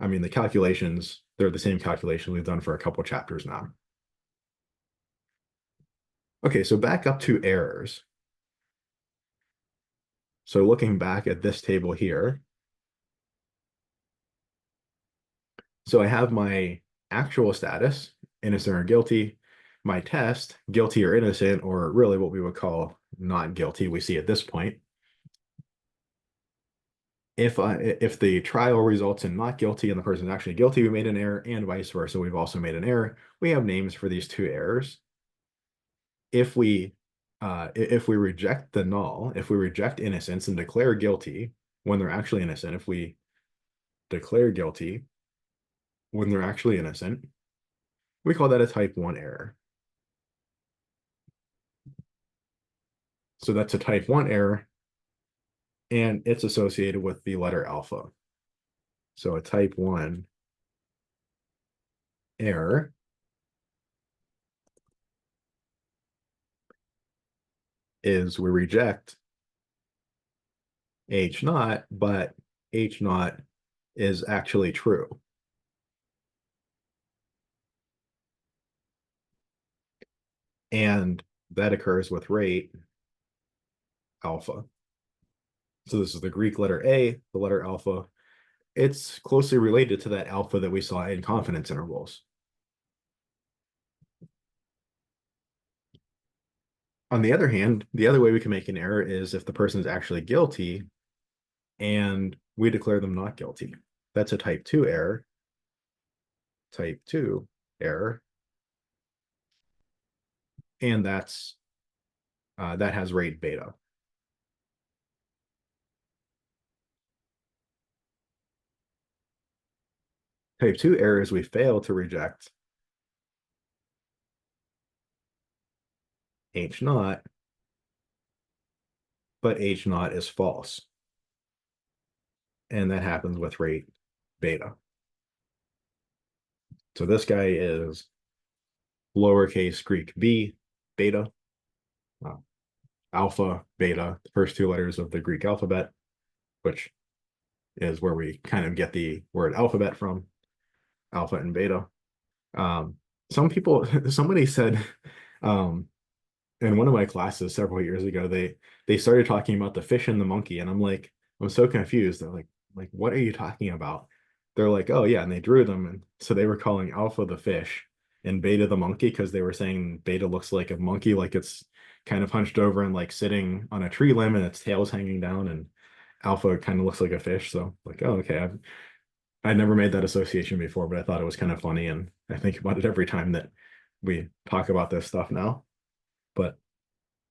I mean, the calculations, they're the same calculation we've done for a couple chapters now. Okay, so back up to errors. So looking back at this table here, so I have my actual status, innocent or guilty, my test, guilty or innocent, or really what we would call not guilty, we see at this point. If the trial results in not guilty and the person is actually guilty, we made an error, and vice versa, we've also made an error. We have names for these two errors. If we reject the null, if we reject innocence and declare guilty when they're actually innocent, if we declare guilty when they're actually innocent, we call that a type 1 error. So that's a type 1 error, and it's associated with the letter alpha. So a type 1 error is we reject H naught, but H naught is actually true. And that occurs with rate alpha. So this is the Greek letter A, the letter alpha. It's closely related to that alpha that we saw in confidence intervals. On the other hand, the other way we can make an error is if the person is actually guilty and we declare them not guilty. That's a type 2 error. Type 2 error. And that has rate beta. Type 2 errors, we fail to reject H naught, but H naught is false. And that happens with rate beta. So this guy is lowercase Greek b, beta, alpha, beta, the first two letters of the Greek alphabet, which is where we kind of get the word alphabet from, alpha and beta. Somebody said in one of my classes several years ago, they started talking about the fish and the monkey, and I'm so confused. They're like, what are you talking about? They're like, oh yeah, and they drew them, and so they were calling alpha the fish and beta the monkey because they were saying beta looks like a monkey, like it's kind of hunched over and like sitting on a tree limb and its tail's hanging down, and alpha kind of looks like a fish. So like, oh, okay. I never made that association before, but I thought it was kind of funny, and I think about it every time that we talk about this stuff now. But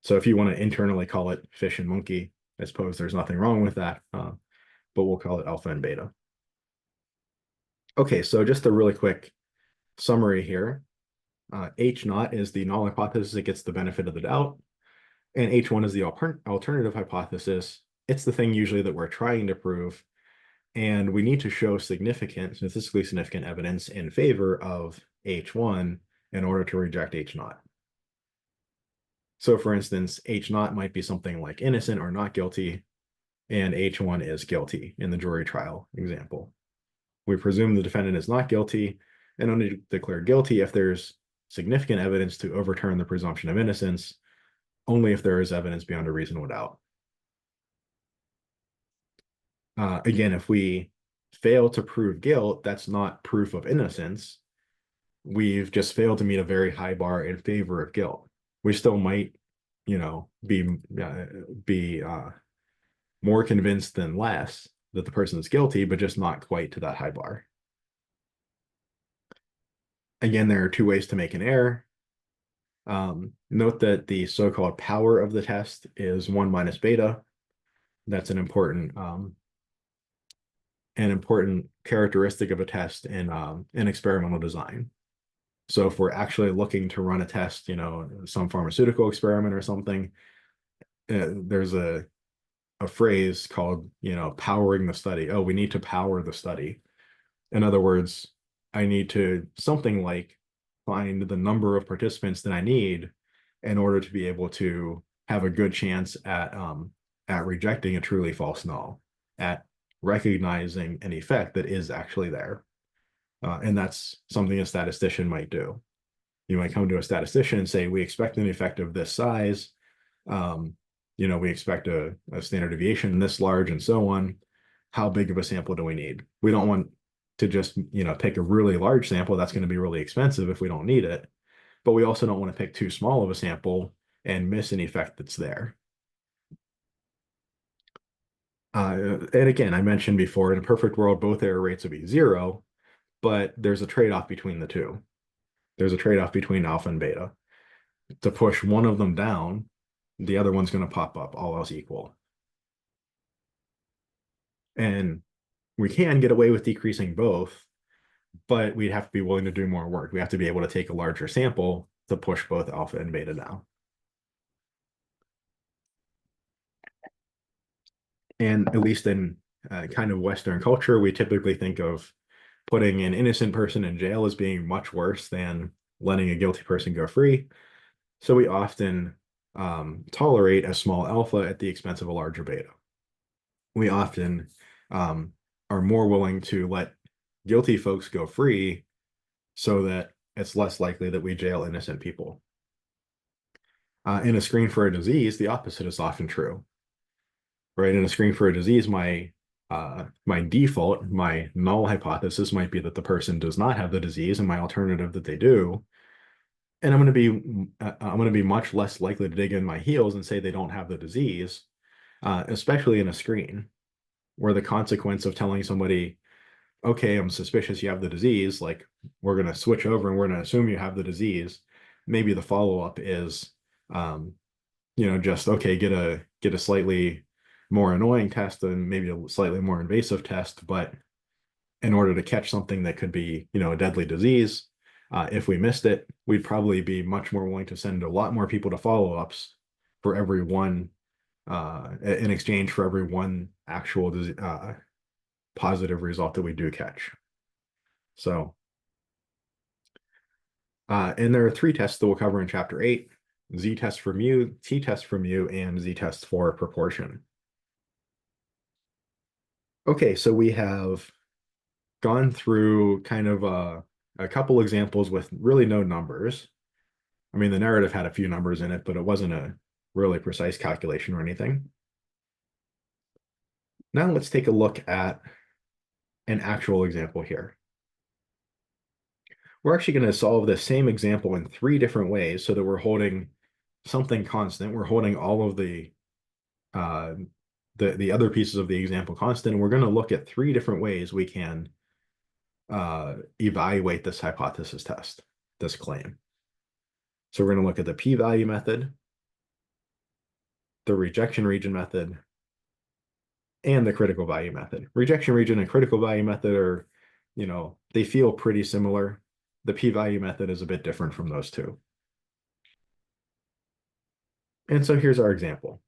so if you want to internally call it fish and monkey, I suppose there's nothing wrong with that, but we'll call it alpha and beta. Okay, so just a really quick summary here. H naught is the null hypothesis that gets the benefit of the doubt, and H1 is the alternative hypothesis. It's the thing usually that we're trying to prove, and we need to show statistically significant evidence in favor of H1 in order to reject H naught. So for instance, H naught might be something like innocent or not guilty, and H1 is guilty in the jury trial example. We presume the defendant is not guilty and only declare guilty if there's significant evidence to overturn the presumption of innocence, only if there is evidence beyond a reasonable doubt. Again, if we fail to prove guilt, that's not proof of innocence. we've just failed to meet a very high bar in favor of guilt. We still might, be more convinced than less that the person is guilty, but just not quite to that high bar. Again, there are two ways to make an error. Note that the so-called power of the test is 1 minus beta. That's an important characteristic of a test in experimental design. So if we're actually looking to run a test, some pharmaceutical experiment or something, there's a phrase called, powering the study. Oh, we need to power the study. In other words, I need to something like find the number of participants that I need in order to be able to have a good chance at rejecting a truly false null, at recognizing an effect that is actually there. And that's something a statistician might do. You might come to a statistician and say, we expect an effect of this size. We expect a standard deviation this large and so on. How big of a sample do we need? We don't want to just, pick a really large sample. That's going to be really expensive if we don't need it. But we also don't want to pick too small of a sample and miss an effect that's there. And again, I mentioned before, in a perfect world, both error rates would be 0, but there's a trade-off between the two. There's a trade-off between alpha and beta. To push one of them down, the other one's going to pop up, all else equal. And we can get away with decreasing both, but we'd have to be willing to do more work. We have to be able to take a larger sample to push both alpha and beta down. And at least in kind of Western culture, we typically think of putting an innocent person in jail as being much worse than letting a guilty person go free. So we often tolerate a small alpha at the expense of a larger beta. We often are more willing to let guilty folks go free so that it's less likely that we jail innocent people. In a screen for a disease, the opposite is often true. Right? In a screen for a disease, my default, my null hypothesis might be that the person does not have the disease, and my alternative that they do. And I'm going to be much less likely to dig in my heels and say they don't have the disease, especially in a screen, where the consequence of telling somebody, okay, I'm suspicious you have the disease, like we're going to switch over and we're going to assume you have the disease. Maybe the follow-up is, just, okay, get a slightly more annoying test and maybe a slightly more invasive test, but in order to catch something that could be, a deadly disease, if we missed it, we'd probably be much more willing to send a lot more people to follow-ups for every one, in exchange for every one actual positive result that we do catch. So, and there are 3 tests that we'll cover in chapter 8, z-test for mu, t-test for mu, and z-test for proportion. Okay, so we have gone through kind of a couple examples with really no numbers. I mean, the narrative had a few numbers in it, but it wasn't a really precise calculation or anything. Now let's take a look at an actual example here. We're actually going to solve the same example in 3 different ways so that we're holding something constant. We're holding all of the other pieces of the example constant, and we're going to look at 3 different ways we can evaluate this hypothesis test, this claim. So we're going to look at the p-value method, the rejection region method, and the critical value method. Rejection region and critical value method are, they feel pretty similar. The p-value method is a bit different from those two. And so here's our example.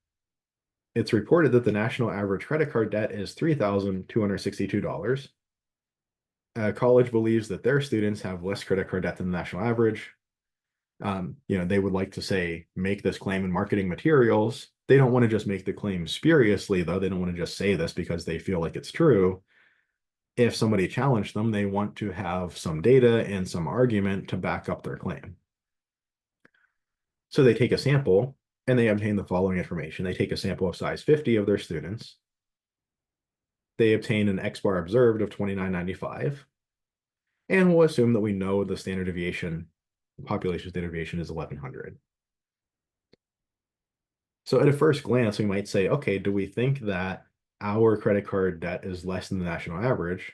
It's reported that the national average credit card debt is $3,262. College believes that their students have less credit card debt than the national average. They would like to say, make this claim in marketing materials. They don't want to just make the claim spuriously, though. They don't want to just say this because they feel like it's true. If somebody challenged them, they want to have some data and some argument to back up their claim. So they take a sample and they obtain the following information. They take a sample of size 50 of their students. They obtain an X bar observed of 29.95. And we'll assume that we know the standard deviation, population standard deviation is 1100. So at a first glance, we might say, okay, do we think that our credit card debt is less than the national average,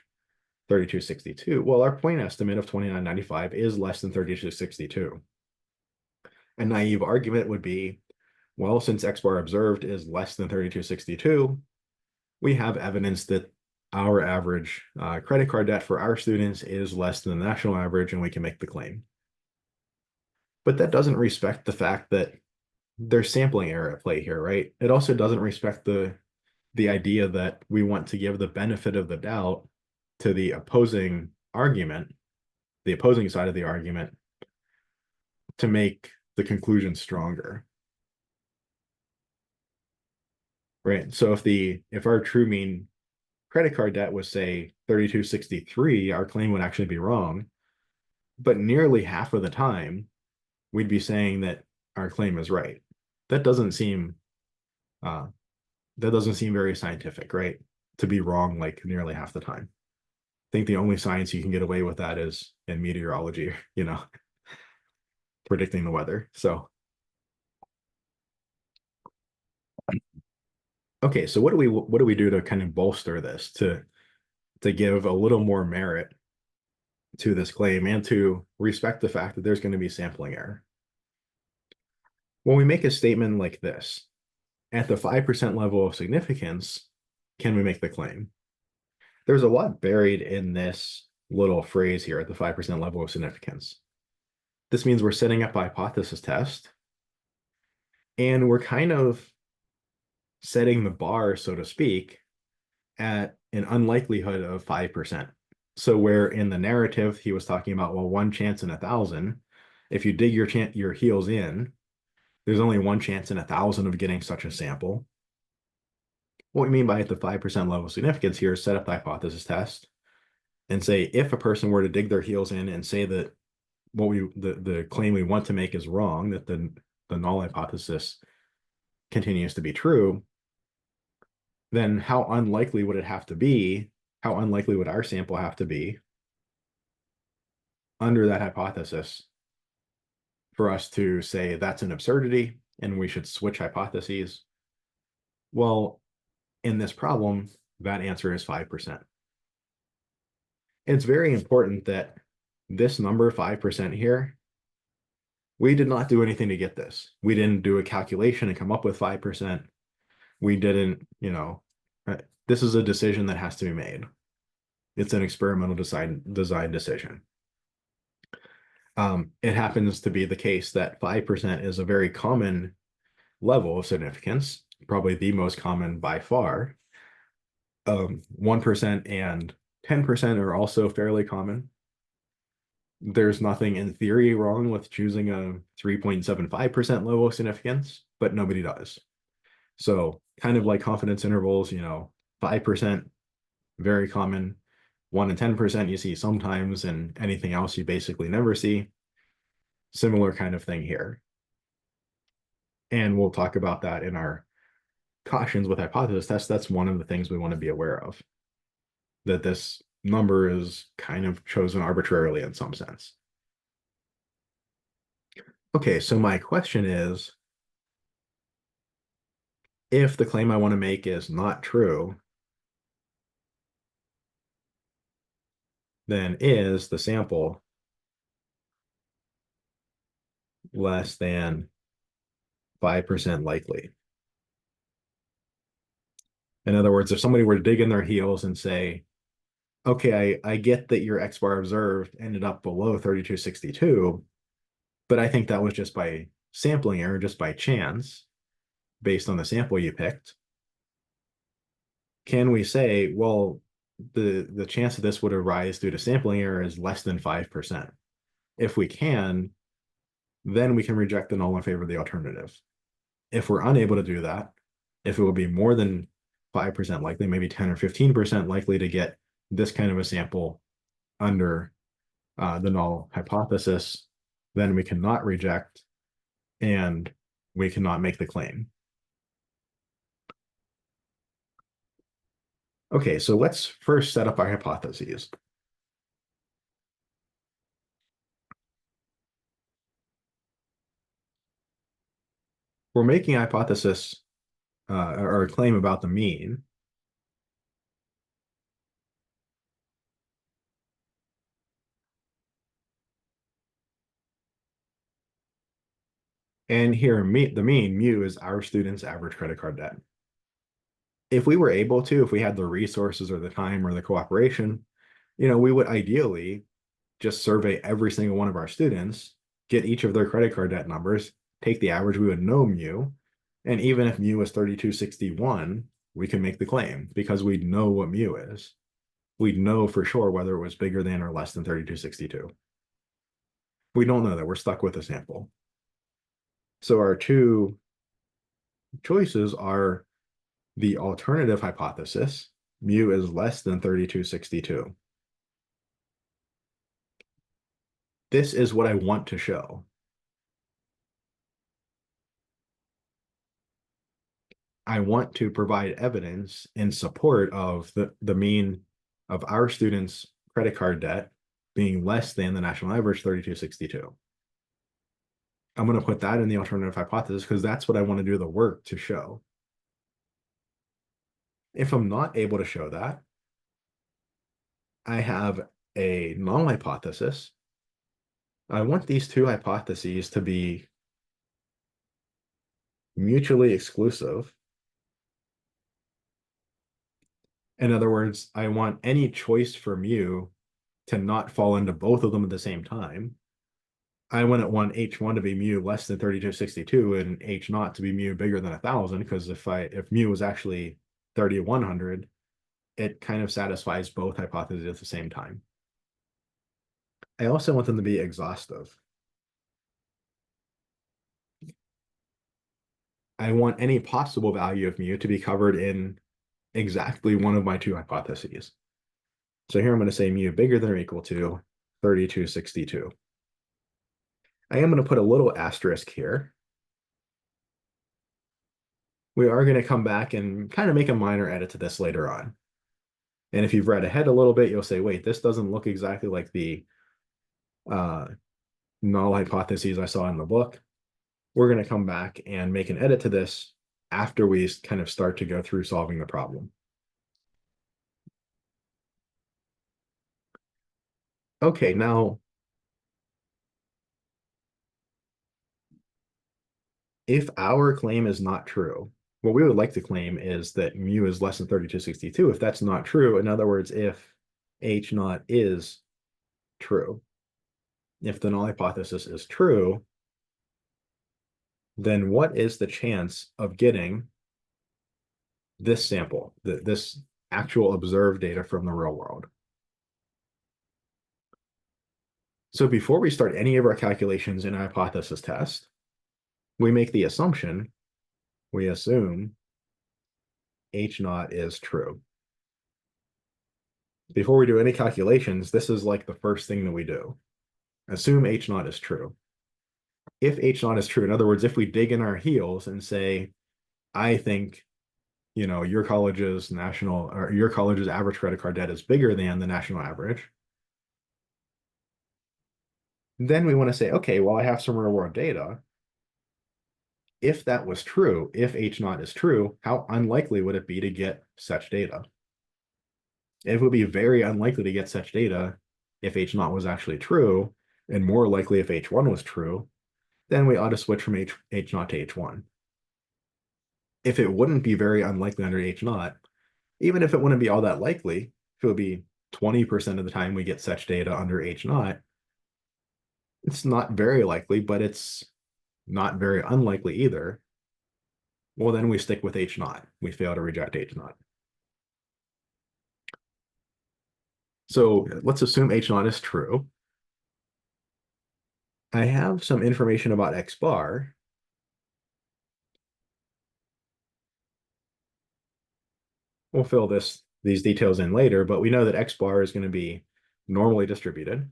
3262? Well, our point estimate of 2995 is less than 3262. A naive argument would be, well, since X bar observed is less than 3262, we have evidence that our average credit card debt for our students is less than the national average, and we can make the claim. But that doesn't respect the fact that there's sampling error at play here, right? It also doesn't respect the idea that we want to give the benefit of the doubt to the opposing argument, the opposing side of the argument, to make the conclusion stronger. Right. So if our true mean credit card debt was, say, 3263, our claim would actually be wrong. But nearly half of the time, we'd be saying that our claim is right. That doesn't seem uh, very scientific, right? To be wrong like nearly half the time. I think the only science you can get away with that is in meteorology, predicting the weather. So, okay, so what do we do to kind of bolster this, to give a little more merit to this claim and to respect the fact that there's going to be sampling error? When we make a statement like this, at the 5% level of significance, can we make the claim? There's a lot buried in this little phrase here at the 5% level of significance. This means we're setting up a hypothesis test, and we're kind of setting the bar, so to speak, at an unlikelihood of 5%. So where in the narrative he was talking about, well, one chance in 1,000, if you dig your heels in, there's only one chance in 1,000 of getting such a sample. What we mean by at the 5% level of significance here is set up the hypothesis test and say, if a person were to dig their heels in and say that the claim we want to make is wrong, that the null hypothesis continues to be true, then how unlikely would it have to be? How unlikely would our sample have to be under that hypothesis for us to say that's an absurdity and we should switch hypotheses? Well, in this problem, that answer is 5%. It's very important that this number, 5% here, we did not do anything to get this. We didn't do a calculation and come up with 5%. We didn't, this is a decision that has to be made. It's an experimental design decision. It happens to be the case that 5% is a very common level of significance, probably the most common by far. 1% and 10% are also fairly common. There's nothing in theory wrong with choosing a 3.75% level of significance, but nobody does. So kind of like confidence intervals, 5%, very common. 1 and 10% you see sometimes, and anything else you basically never see. Similar kind of thing here. And we'll talk about that in our cautions with hypothesis tests. That's one of the things we want to be aware of, that this number is kind of chosen arbitrarily in some sense. Okay, so my question is, if the claim I want to make is not true, then is the sample less than 5% likely? In other words, if somebody were to dig in their heels and say, okay, I get that your X bar observed ended up below 3262, but I think that was just by sampling error, just by chance, based on the sample you picked. Can we say, well, the chance that this would arise due to sampling error is less than 5%? If we can, then we can reject the null in favor of the alternative. If we're unable to do that, if it would be more than 5% likely, maybe 10 or 15% likely to get this kind of a sample under the null hypothesis, then we cannot reject and we cannot make the claim. Okay, so let's first set up our hypotheses. we're making a hypothesis or a claim about the mean. And here, the mean, mu, is our student's average credit card debt. If we were able to, if we had the resources or the time or the cooperation, we would ideally just survey every single one of our students, get each of their credit card debt numbers, take the average, we would know mu. And even if mu is 3261, we can make the claim because we know what mu is. We'd know for sure whether it was bigger than or less than 3262. We don't know that. We're stuck with a sample. So our two choices are the alternative hypothesis, mu is less than 3262. This is what I want to show. I want to provide evidence in support of the mean of our students' credit card debt being less than the national average, 3262. I'm going to put that in the alternative hypothesis because that's what I want to do the work to show. If I'm not able to show that, I have a null hypothesis. I want these two hypotheses to be mutually exclusive. In other words, I want any choice for mu to not fall into both of them at the same time. I wouldn't want H1 to be mu less than 3262 and H0 to be mu bigger than 1000, because if mu was actually 3100, it kind of satisfies both hypotheses at the same time. I also want them to be exhaustive. I want any possible value of mu to be covered in exactly one of my two hypotheses. So here I'm going to say mu bigger than or equal to 3262. I am going to put a little asterisk here. We are going to come back and kind of make a minor edit to this later on. And if you've read ahead a little bit, you'll say, wait, this doesn't look exactly like the null hypotheses I saw in the book. We're going to come back and make an edit to this after we kind of start to go through solving the problem. Okay, now, if our claim is not true, what we would like to claim is that mu is less than 3262. If that's not true, in other words, if H0 is true, if the null hypothesis is true, then what is the chance of getting this sample, this actual observed data from the real world? So before we start any of our calculations in a hypothesis test, we make the assumption, we assume H0 is true. Before we do any calculations, this is like the first thing that we do. Assume H0 is true. If H0 is true, in other words, if we dig in our heels and say, I think, your college's average credit card debt is bigger than the national average, then we want to say, okay, well, I have some real world data. If that was true, if H0 is true, how unlikely would it be to get such data? It would be very unlikely to get such data if H0 was actually true, and more likely if H1 was true. Then we ought to switch from H0 to H1. If it wouldn't be very unlikely under H0, even if it wouldn't be all that likely, if it would be 20% of the time we get such data under H0, it's not very likely, but it's not very unlikely either. Well, then we stick with H0. We fail to reject H0. So let's assume H0 is true. I have some information about X bar. We'll fill these details in later, but we know that X bar is going to be normally distributed.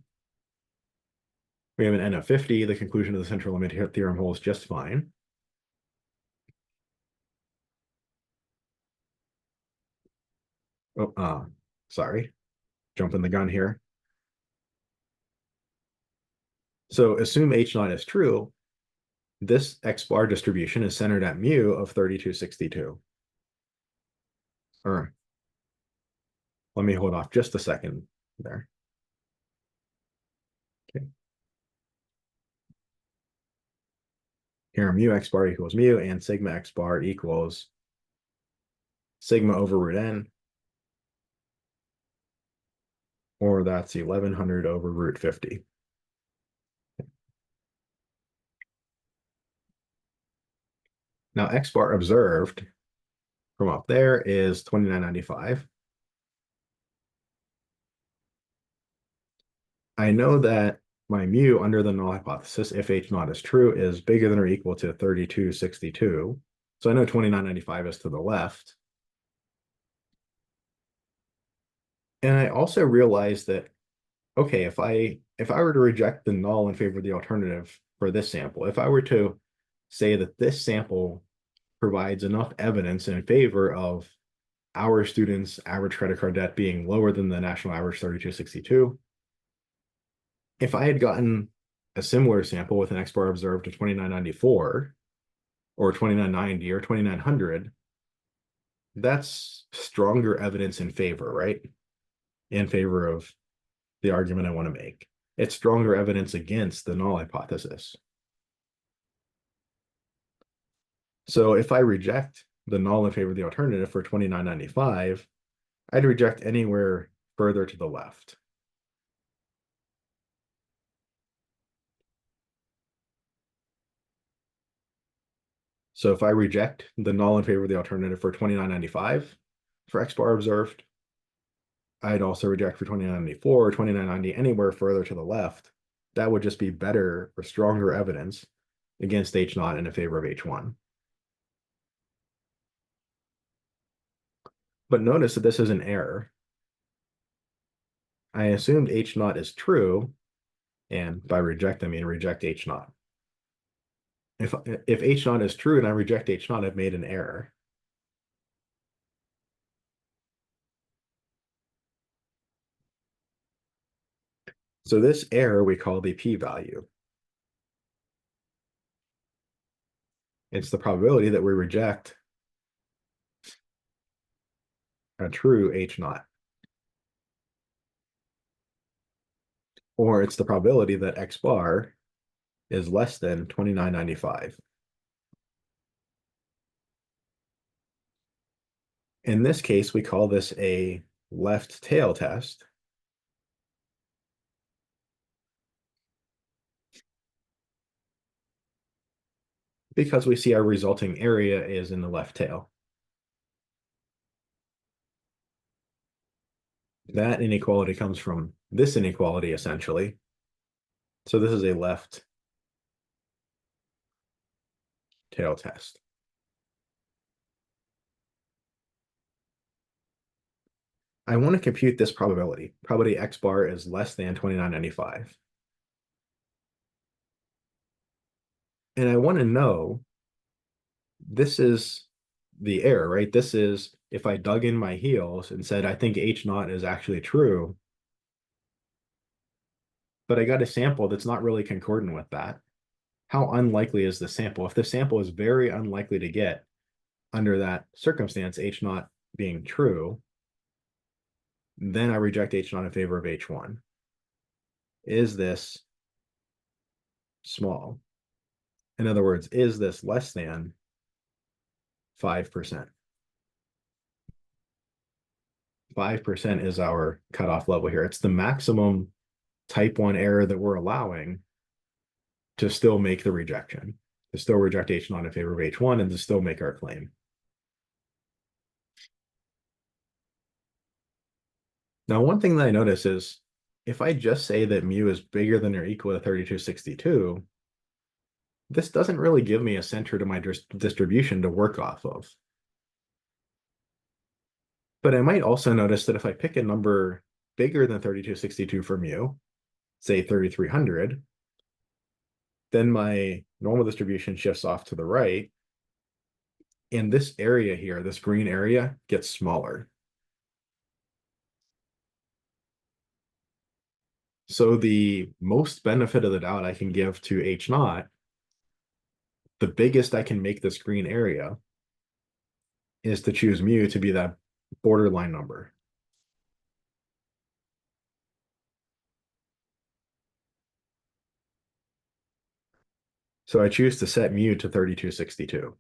We have an N of 50. The conclusion of the central limit theorem holds just fine. Oh, sorry. Jumping the gun here. So assume H0 is true. this X bar distribution is centered at mu of 3262. Or let me hold off just a second there. Okay. Here, mu X bar equals mu, and sigma X bar equals sigma over root n, or that's 1100 over root 50. Now, X bar observed from up there is 2995. I know that my mu under the null hypothesis, if H naught is true, is bigger than or equal to 3262. So I know 2995 is to the left. And I also realized that, okay, if I were to reject the null in favor of the alternative for this sample, if I were to say that this sample provides enough evidence in favor of our students' average credit card debt being lower than the national average 3262, if I had gotten a similar sample with an X bar observed to 2994 or 2990 or 2900, that's stronger evidence in favor, right? In favor of the argument I want to make. It's stronger evidence against the null hypothesis. So if I reject the null in favor of the alternative for 2995, I'd reject anywhere further to the left. So if I reject the null in favor of the alternative for 2995 for X bar observed, I'd also reject for 2994 or 2990 anywhere further to the left. That would just be better or stronger evidence against H naught and in favor of H1. But notice that this is an error. I assumed H naught is true, and by reject, I mean reject H naught. If H naught is true and I reject H naught, I've made an error. So this error we call the p-value. It's the probability that we reject a true H naught. Or it's the probability that X bar is less than 2995. In this case, we call this a left tail test. Because we see our resulting area is in the left tail. That inequality comes from this inequality, essentially. So this is a left tail test. I want to compute this probability. Probability X bar is less than 2995. And I want to know, this is the error, right? This is if I dug in my heels and said, I think H naught is actually true, but I got a sample that's not really concordant with that. How unlikely is the sample? If the sample is very unlikely to get under that circumstance, H naught being true, then I reject H naught in favor of H1. Is this small? In other words, is this less than 5%? 5% is our cutoff level here. It's the maximum type 1 error that we're allowing to still make the rejection, to still reject H naught in favor of H1 and to still make our claim. Now, one thing that I notice is if I just say that mu is bigger than or equal to 3262, this doesn't really give me a center to my distribution to work off of. But I might also notice that if I pick a number bigger than 3262 for mu, say 3300, then my normal distribution shifts off to the right. And this area here, this green area, gets smaller. So the most benefit of the doubt I can give to H naught the biggest I can make this green area is to choose mu to be that borderline number. So I choose to set mu to 3262.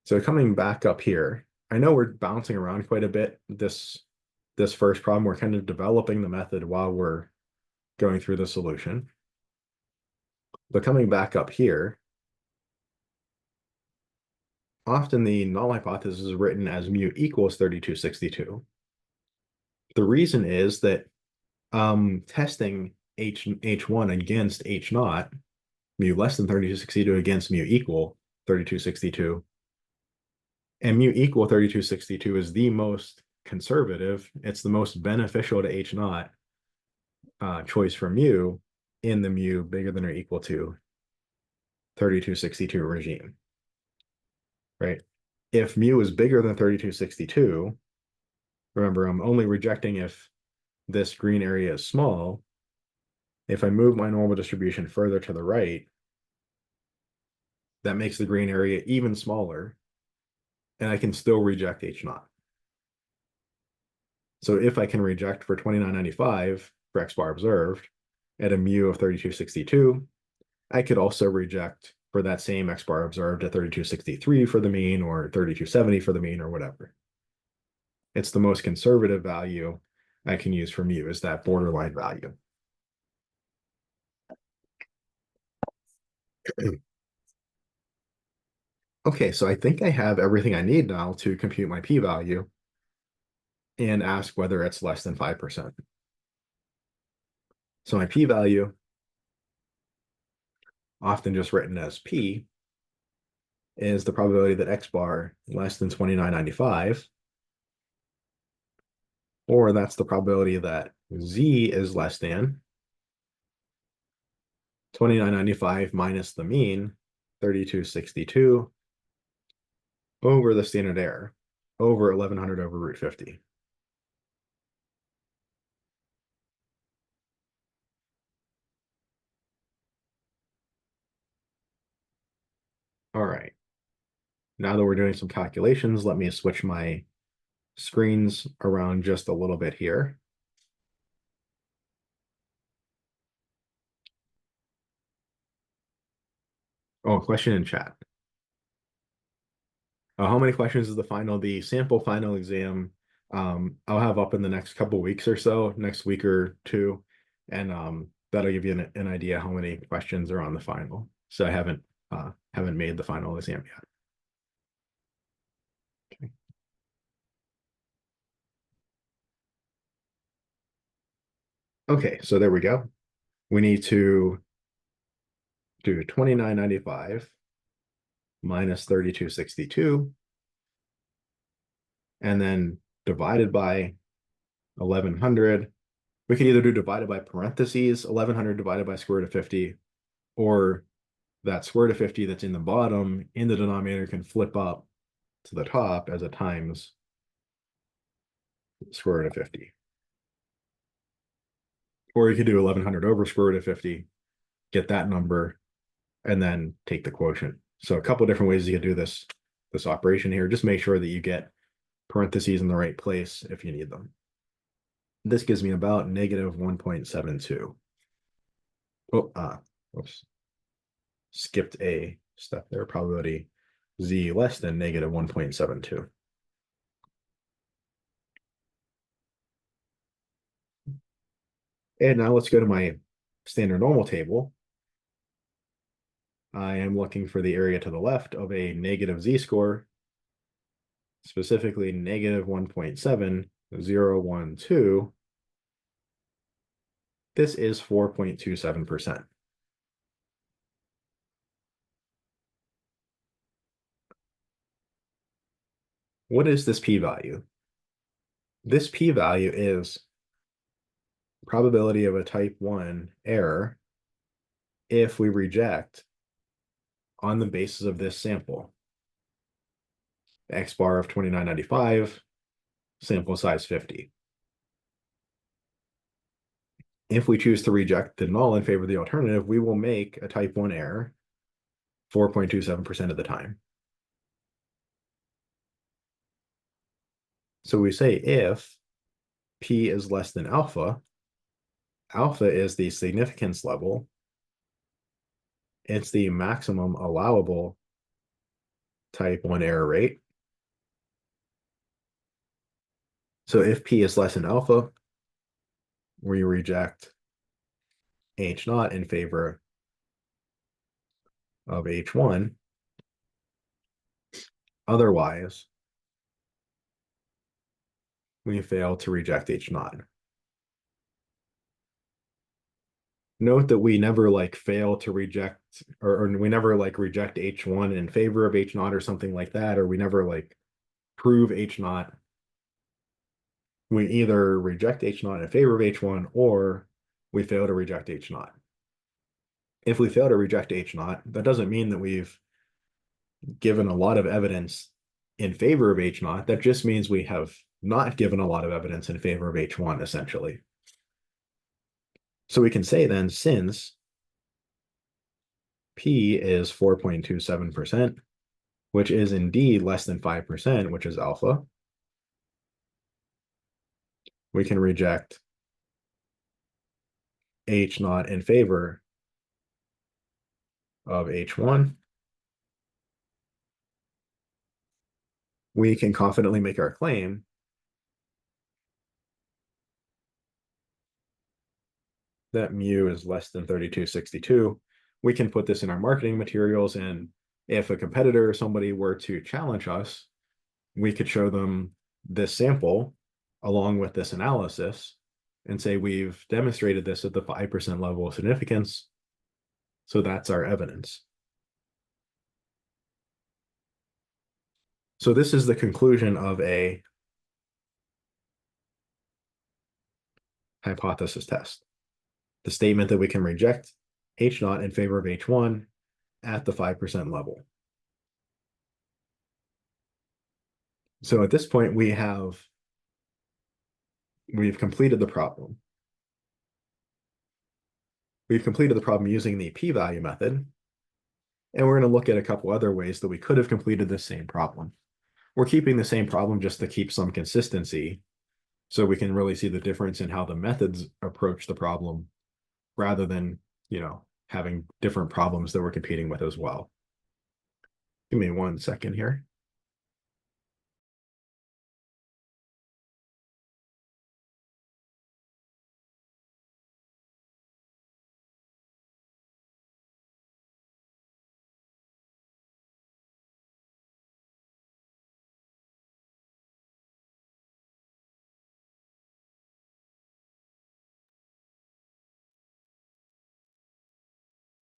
So coming back up here, I know we're bouncing around quite a bit. This first problem, we're kind of developing the method while we're going through the solution. But coming back up here, often the null hypothesis is written as mu equals 3262. The reason is that testing H1 against H naught, mu less than 3262 against mu equal 3262, and mu equal 3262 is the most conservative. It's the most beneficial to H naught choice for mu in the mu bigger than or equal to 3262 regime, right? If mu is bigger than 3262, remember, I'm only rejecting if this green area is small. If I move my normal distribution further to the right, that makes the green area even smaller, and I can still reject H naught. So if I can reject for 2995 for X bar observed at a mu of 3262, I could also reject for that same X bar observed at 3263 for the mean or 3270 for the mean or whatever. It's the most conservative value I can use for mu is that borderline value. Okay, so I think I have everything I need now to compute my p-value and ask whether it's less than 5%. So my p-value, often just written as p, is the probability that X bar less than 2995, or that's the probability that Z is less than 2995 minus the mean, 3262, over the standard error, over 1100 over root 50. All right. Now that we're doing some calculations, let me switch my screens around just a little bit here. Oh, question in chat. How many questions is the final? The sample final exam, I'll have up in the next couple weeks or so, next week or two, and that'll give you an idea how many questions are on the final. So I haven't made the final exam yet. Okay. Okay, so there we go. We need to do 2995 minus 3262, and then divided by 1100. We could either do divided by parentheses, 1100 divided by square root of 50, or that square root of 50 that's in the bottom in the denominator can flip up to the top as a times square root of 50. Or you could do 1100 over square root of 50, get that number, and then take the quotient. So a couple different ways you could do this operation here. Just make sure that you get parentheses in the right place if you need them. This gives me about negative 1.72. Oh, oops. Skipped a step there. Probability Z less than negative 1.72. And now let's go to my standard normal table. I am looking for the area to the left of a negative z-score, specifically negative 1.7012. This is 4.27%. What is this p-value? This p-value is probability of a type 1 error if we reject on the basis of this sample. X bar of 2995, sample size 50. If we choose to reject the null in favor of the alternative, we will make a type 1 error 4.27% of the time. So we say if p is less than alpha, alpha is the significance level. It's the maximum allowable type 1 error rate. So if p is less than alpha, we reject h naught in favor of h1. Otherwise, we fail to reject h naught. Note that we never like fail to reject, or we never like reject h1 in favor of h naught or something like that, or we never like prove h naught. We either reject h naught in favor of h1 or we fail to reject h naught. If we fail to reject h naught, that doesn't mean that we've given a lot of evidence in favor of h naught. That just means we have not given a lot of evidence in favor of h1, essentially. So we can say then, since p is 4.27%, which is indeed less than 5%, which is alpha, we can reject h naught in favor of h1. We can confidently make our claim that mu is less than 3262. We can put this in our marketing materials, and if a competitor or somebody were to challenge us, we could show them this sample along with this analysis and say we've demonstrated this at the 5% level of significance. So that's our evidence. So this is the conclusion of a hypothesis test. The statement that we can reject h naught in favor of h1 at the 5% level. So at this point, we've completed the problem. We've completed the problem using the p-value method, and we're going to look at a couple other ways that we could have completed the same problem. We're keeping the same problem just to keep some consistency, so we can really see the difference in how the methods approach the problem rather than, having different problems that we're competing with as well. Give me 1 second here.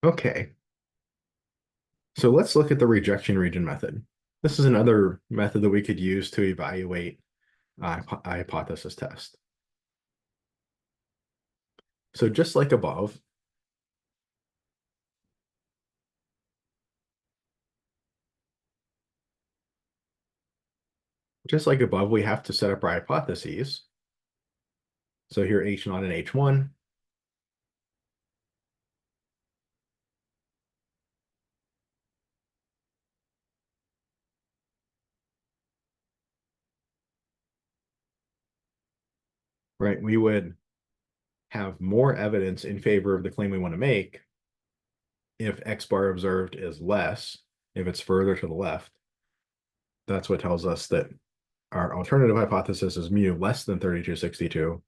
Okay. So let's look at the rejection region method. This is another method that we could use to evaluate a hypothesis test. So just like above, we have to set up our hypotheses. So here h naught and h1. Right, we would have more evidence in favor of the claim we want to make if x bar observed is less, if it's further to the left. That's what tells us that our alternative hypothesis is mu less than 3262.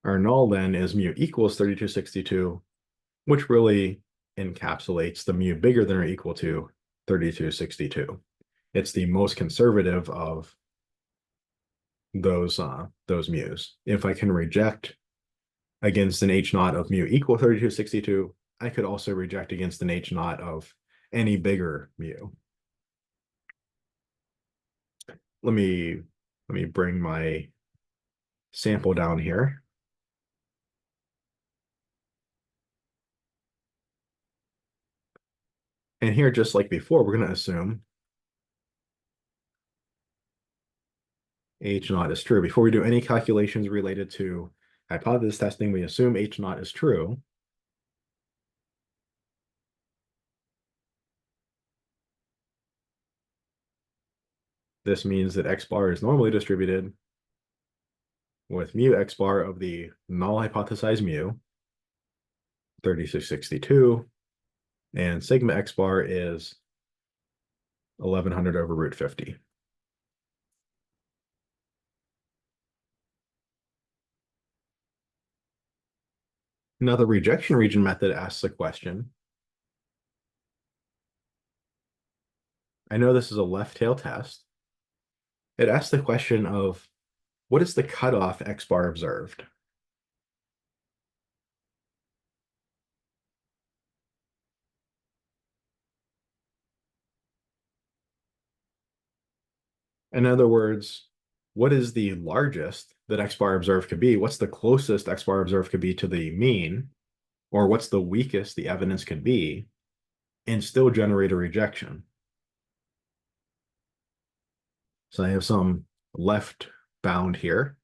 Our null then is mu equals 3262, which really encapsulates the mu bigger than or equal to 3262. It's the most conservative of those mu's. If I can reject against an h naught of mu equal 3262, I could also reject against an h naught of any bigger mu. Let me bring my sample down here. And here, just like before, we're going to assume h naught is true. Before we do any calculations related to hypothesis testing, we assume H naught is true. This means that X bar is normally distributed with mu X bar of the null hypothesized mu, 3662, and sigma X bar is 1100 over root 50. Now the rejection region method asks a question. I know this is a left tail test. It asks the question of what is the cutoff X bar observed? In other words, what is the largest that X bar observed could be? What's the closest X bar observed could be to the mean? Or what's the weakest the evidence could be and still generate a rejection? So I have some left bound here.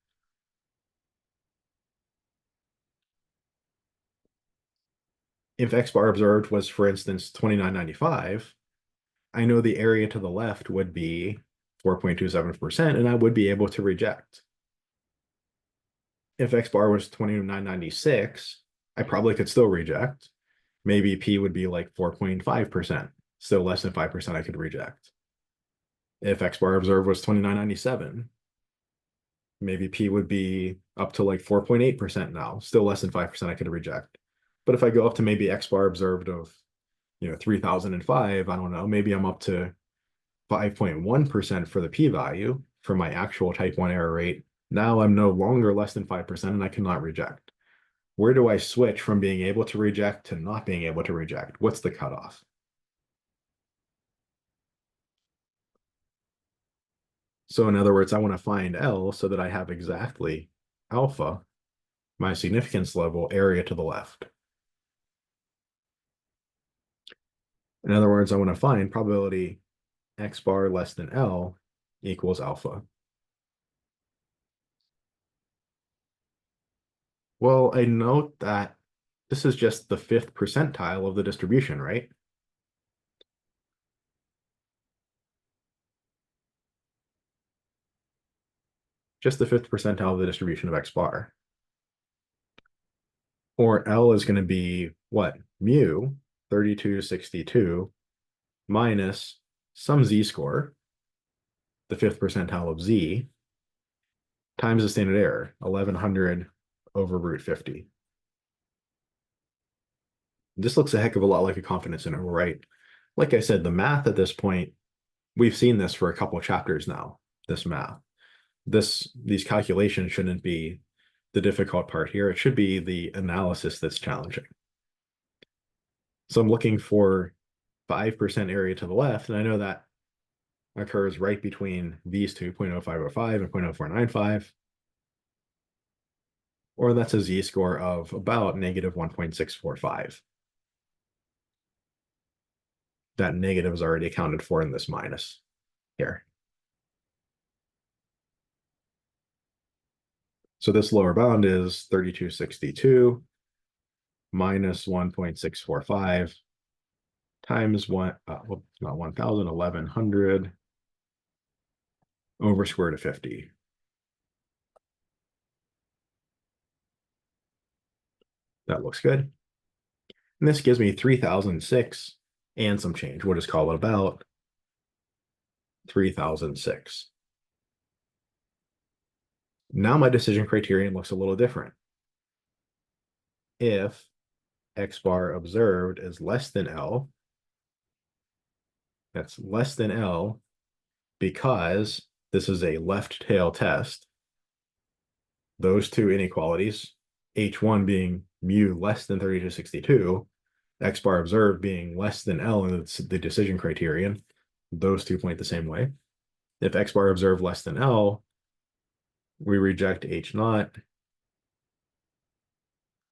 If X bar observed was, for instance, 2995, I know the area to the left would be 4.27%, and I would be able to reject. If X bar was 2996, I probably could still reject. Maybe P would be like 4.5%, still less than 5% I could reject. If X bar observed was 2997, maybe P would be up to like 4.8% now, still less than 5% I could reject. But if I go up to maybe X bar observed of 3005, I don't know, maybe I'm up to 5.1% for the p-value for my actual type 1 error rate. Now I'm no longer less than 5% and I cannot reject. Where do I switch from being able to reject to not being able to reject? What's the cutoff? So in other words, I want to find L so that I have exactly alpha, my significance level, area to the left. In other words, I want to find probability X bar less than L equals alpha. Well, I note that this is just the 5th percentile of the distribution, right? Just the 5th percentile of the distribution of X bar. Or L is going to be what? Mu 3262 minus some z-score, the 5th percentile of z, times the standard error, 1100 over root 50. This looks a heck of a lot like a confidence interval, right? Like I said, the math at this point, we've seen this for a couple of chapters now, this math. These calculations shouldn't be the difficult part here. It should be the analysis that's challenging. So I'm looking for 5% area to the left, and I know that occurs right between these two, 0.0505 and 0.0495. Or that's a z-score of about negative 1.645. That negative is already accounted for in this minus here. So this lower bound is 3262 minus 1.645 times not 1,000, 1100 over square root of 50. That looks good. And this gives me 3006 and some change. We'll just call it about 3006. Now my decision criterion looks a little different. If X bar observed is less than L, that's less than L because this is a left tail test. Those two inequalities, H1 being mu less than 3262, X bar observed being less than L in the decision criterion, those two point the same way. If X bar observed less than L, we reject H naught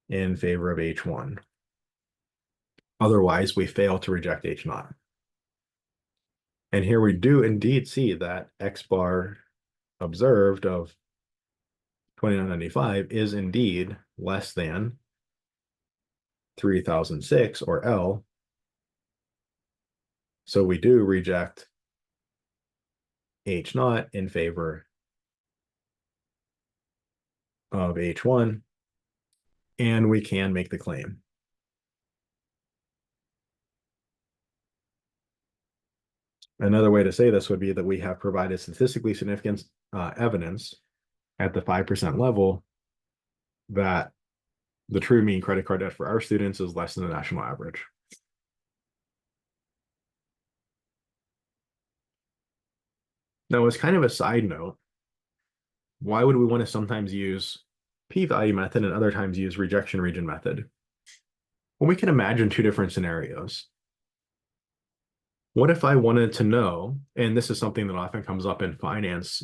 in favor of H1. Otherwise, we fail to reject H naught. And here we do indeed see that X bar observed of 2995 is indeed less than 3006 or L. So we do reject H naught in favor of H1, and we can make the claim. Another way to say this would be that we have provided statistically significant evidence at the 5% level that the true mean credit card debt for our students is less than the national average. Now, as kind of a side note, why would we want to sometimes use p-value method and other times use rejection region method? Well, we can imagine two different scenarios. What if I wanted to know, and this is something that often comes up in finance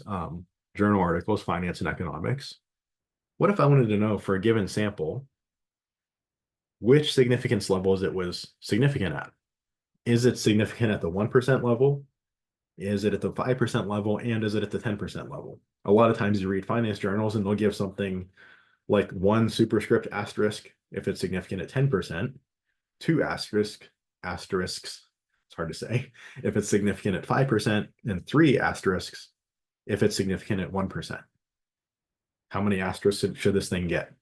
journal articles, finance and economics. What if I wanted to know for a given sample, which significance levels it was significant at? Is it significant at the 1% level? Is it at the 5% level? And is it at the 10% level? A lot of times you read finance journals and they'll give something like one superscript asterisk if it's significant at 10%, two asterisks, it's hard to say, if it's significant at 5%, and three asterisks if it's significant at 1%. How many asterisks should this thing get?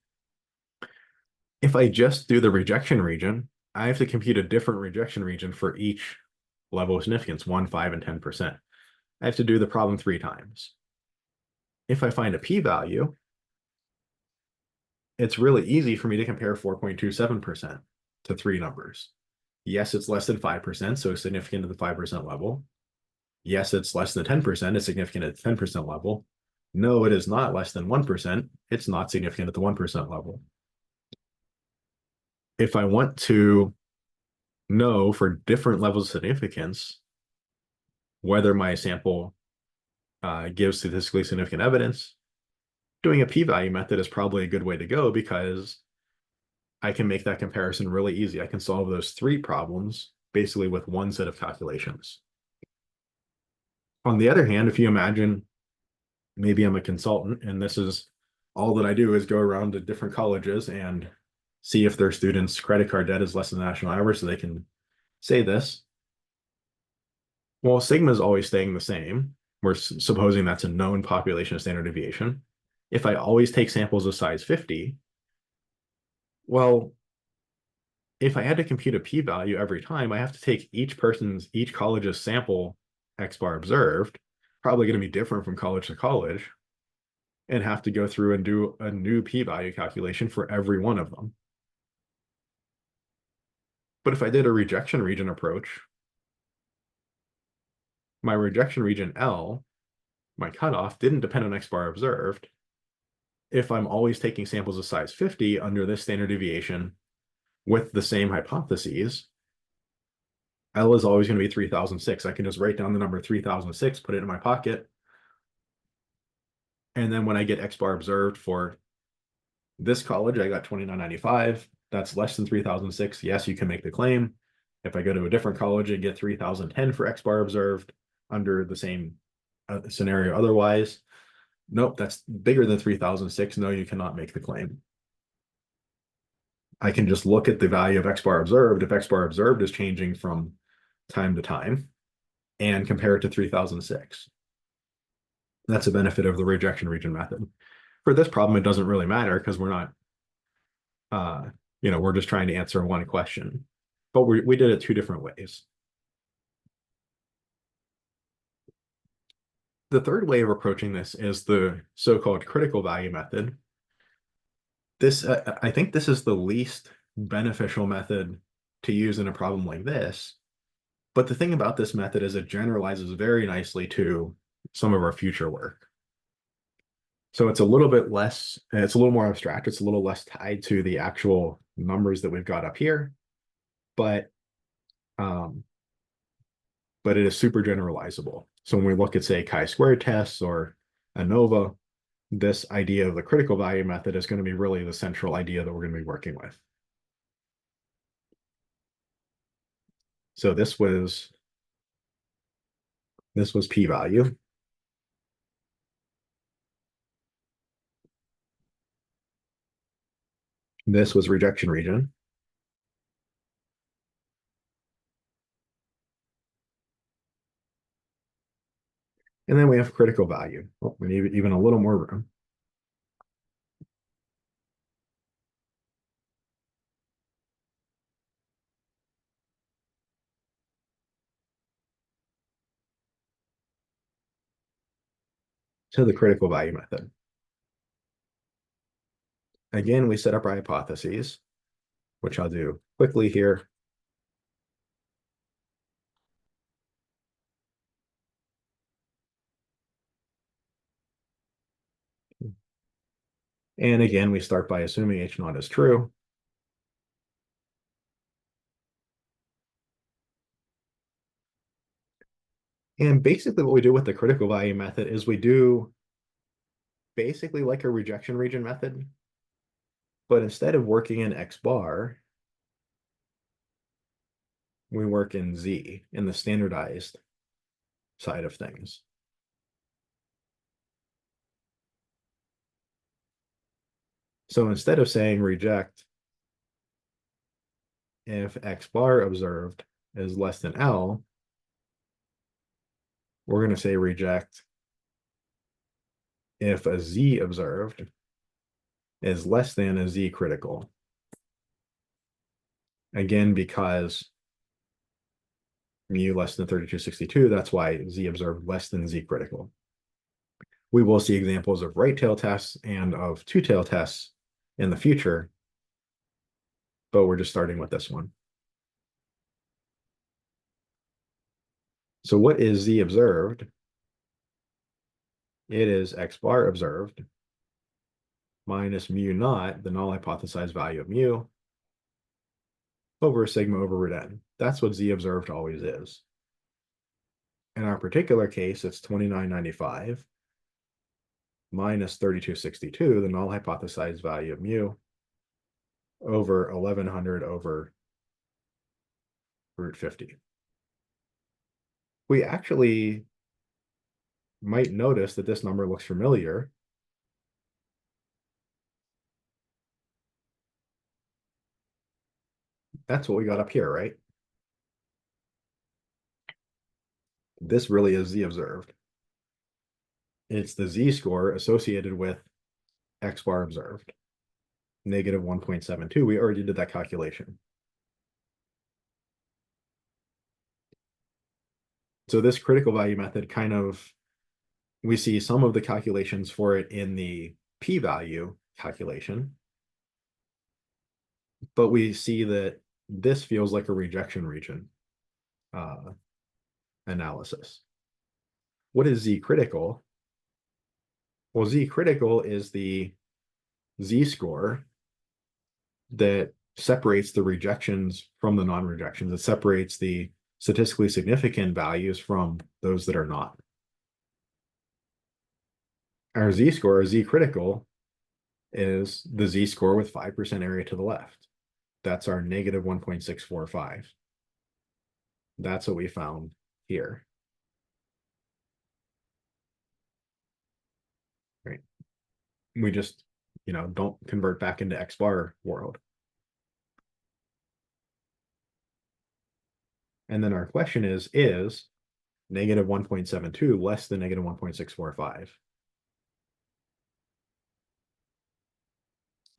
If I just do the rejection region, I have to compute a different rejection region for each level of significance, 1, 5, and 10%. I have to do the problem 3 times. If I find a p-value, it's really easy for me to compare 4.27% to 3 numbers. Yes, it's less than 5%, so it's significant at the 5% level. Yes, it's less than 10%, it's significant at the 10% level. No, it is not less than 1%, it's not significant at the 1% level. If I want to know for different levels of significance whether my sample gives statistically significant evidence, doing a p-value method is probably a good way to go because I can make that comparison really easy. I can solve those 3 problems basically with one set of calculations. On the other hand, if you imagine maybe I'm a consultant and this is all that I do is go around to different colleges and see if their students' credit card debt is less than the national average so they can say this. Well, sigma is always staying the same. We're supposing that's a known population standard deviation. If I always take samples of size 50, well, if I had to compute a p-value every time, I have to take each college's sample X bar observed, probably going to be different from college to college, and have to go through and do a new p-value calculation for every one of them. But if I did a rejection region approach, my rejection region L, my cutoff, didn't depend on X bar observed. If I'm always taking samples of size 50 under this standard deviation with the same hypotheses, L is always going to be 3006. I can just write down the number 3006, put it in my pocket. And then when I get X bar observed for this college, I got 2995. That's less than 3006. Yes, you can make the claim. If I go to a different college and get 3010 for X bar observed under the same scenario otherwise, nope, that's bigger than 3006. No, you cannot make the claim. I can just look at the value of X bar observed. If X bar observed is changing from time to time and compare it to 3006. That's a benefit of the rejection region method. For this problem, it doesn't really matter because we're not, we're just trying to answer one question, but we did it 2 different ways. The third way of approaching this is the so-called critical value method. I think this is the least beneficial method to use in a problem like this. But the thing about this method is it generalizes very nicely to some of our future work. So it's a little bit less, it's a little more abstract. It's a little less tied to the actual numbers that we've got up here, but it is super generalizable. So when we look at, say, chi-squared tests or ANOVA, this idea of the critical value method is going to be really the central idea that we're going to be working with. So this was p-value. This was rejection region. And then we have critical value. Oh, we need even a little more room. To the critical value method. Again, we set up our hypotheses, which I'll do quickly here. And again, we start by assuming H naught is true. And basically what we do with the critical value method is we do basically like a rejection region method, but instead of working in X bar, we work in Z, in the standardized side of things. So instead of saying reject if X bar observed is less than L, we're going to say reject if a Z observed is less than a Z critical. Again, because mu less than 3262, that's why Z observed less than Z critical. We will see examples of right tail tests and of two tail tests in the future, but we're just starting with this one. So what is Z observed? It is X bar observed minus mu naught, the null hypothesized value of mu, over sigma over root n. That's what Z observed always is. In our particular case, it's 2995 minus 3262, the null hypothesized value of mu, over 1100 over root 50. We actually might notice that this number looks familiar. That's what we got up here, right? This really is Z observed. It's the Z score associated with X bar observed, negative 1.72. We already did that calculation. So this critical value method kind of, we see some of the calculations for it in the p-value calculation, but we see that this feels like a rejection region analysis. What is Z critical? Well, Z critical is the Z score that separates the rejections from the non-rejections. It separates the statistically significant values from those that are not. Our Z score, Z critical, is the Z score with 5% area to the left. That's our negative 1.645. That's what we found here. Right. We just, don't convert back into X bar world. And then our question is negative 1.72 less than negative 1.645?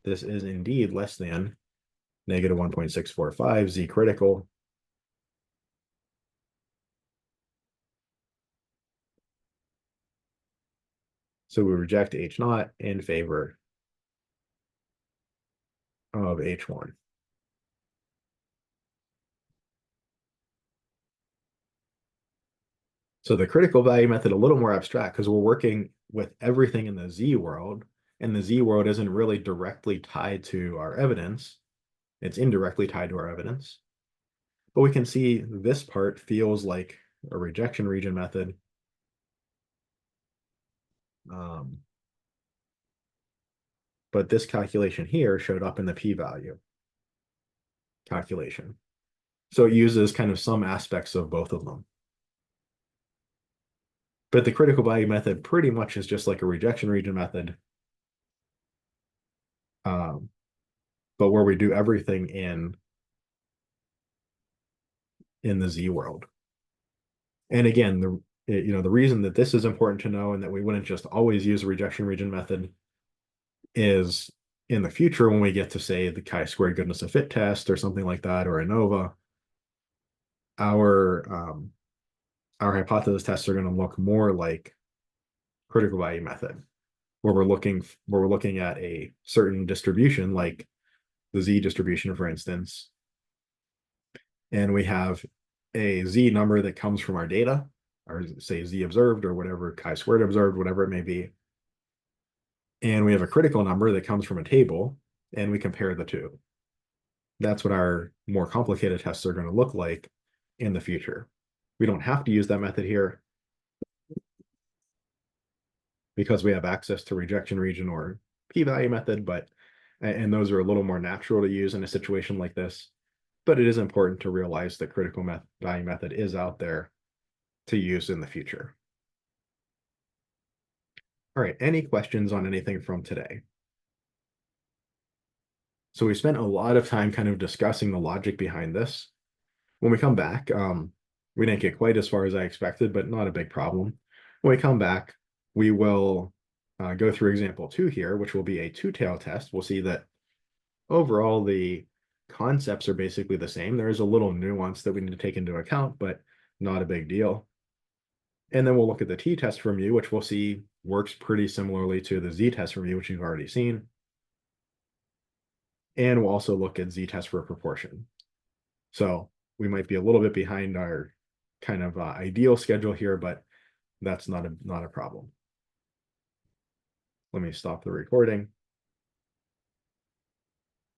This is indeed less than negative 1.645, Z critical. So we reject H naught in favor of H1. So the critical value method, a little more abstract because we're working with everything in the Z world, and the Z world isn't really directly tied to our evidence. It's indirectly tied to our evidence. But we can see this part feels like a rejection region method. But this calculation here showed up in the p-value calculation. So it uses kind of some aspects of both of them. But the critical value method pretty much is just like a rejection region method. But but where we do everything in the Z world. And again, the reason that this is important to know and that we wouldn't just always use a rejection region method is in the future when we get to say the chi-squared goodness of fit test or something like that, or ANOVA, our hypothesis tests are going to look more like critical value method, where we're looking at a certain distribution, like the Z distribution, for instance, and we have a Z number that comes from our data, or say Z observed or whatever, chi-squared observed, whatever it may be. And we have a critical number that comes from a table, and we compare the two. That's what our more complicated tests are going to look like in the future. We don't have to use that method here because we have access to rejection region or p-value method, and those are a little more natural to use in a situation like this. But it is important to realize that critical value method is out there to use in the future. All right, any questions on anything from today? So we spent a lot of time kind of discussing the logic behind this. When we come back, we didn't get quite as far as I expected, but not a big problem. When we come back, we will go through example 2 here, which will be a two-tail test. We'll see that overall the concepts are basically the same. There is a little nuance that we need to take into account, but not a big deal. And then we'll look at the t-test from U, which we'll see works pretty similarly to the z-test from U, which you've already seen. And we'll also look at z-test for proportion. So we might be a little bit behind our kind of ideal schedule here, but that's not a problem. Let me stop the recording.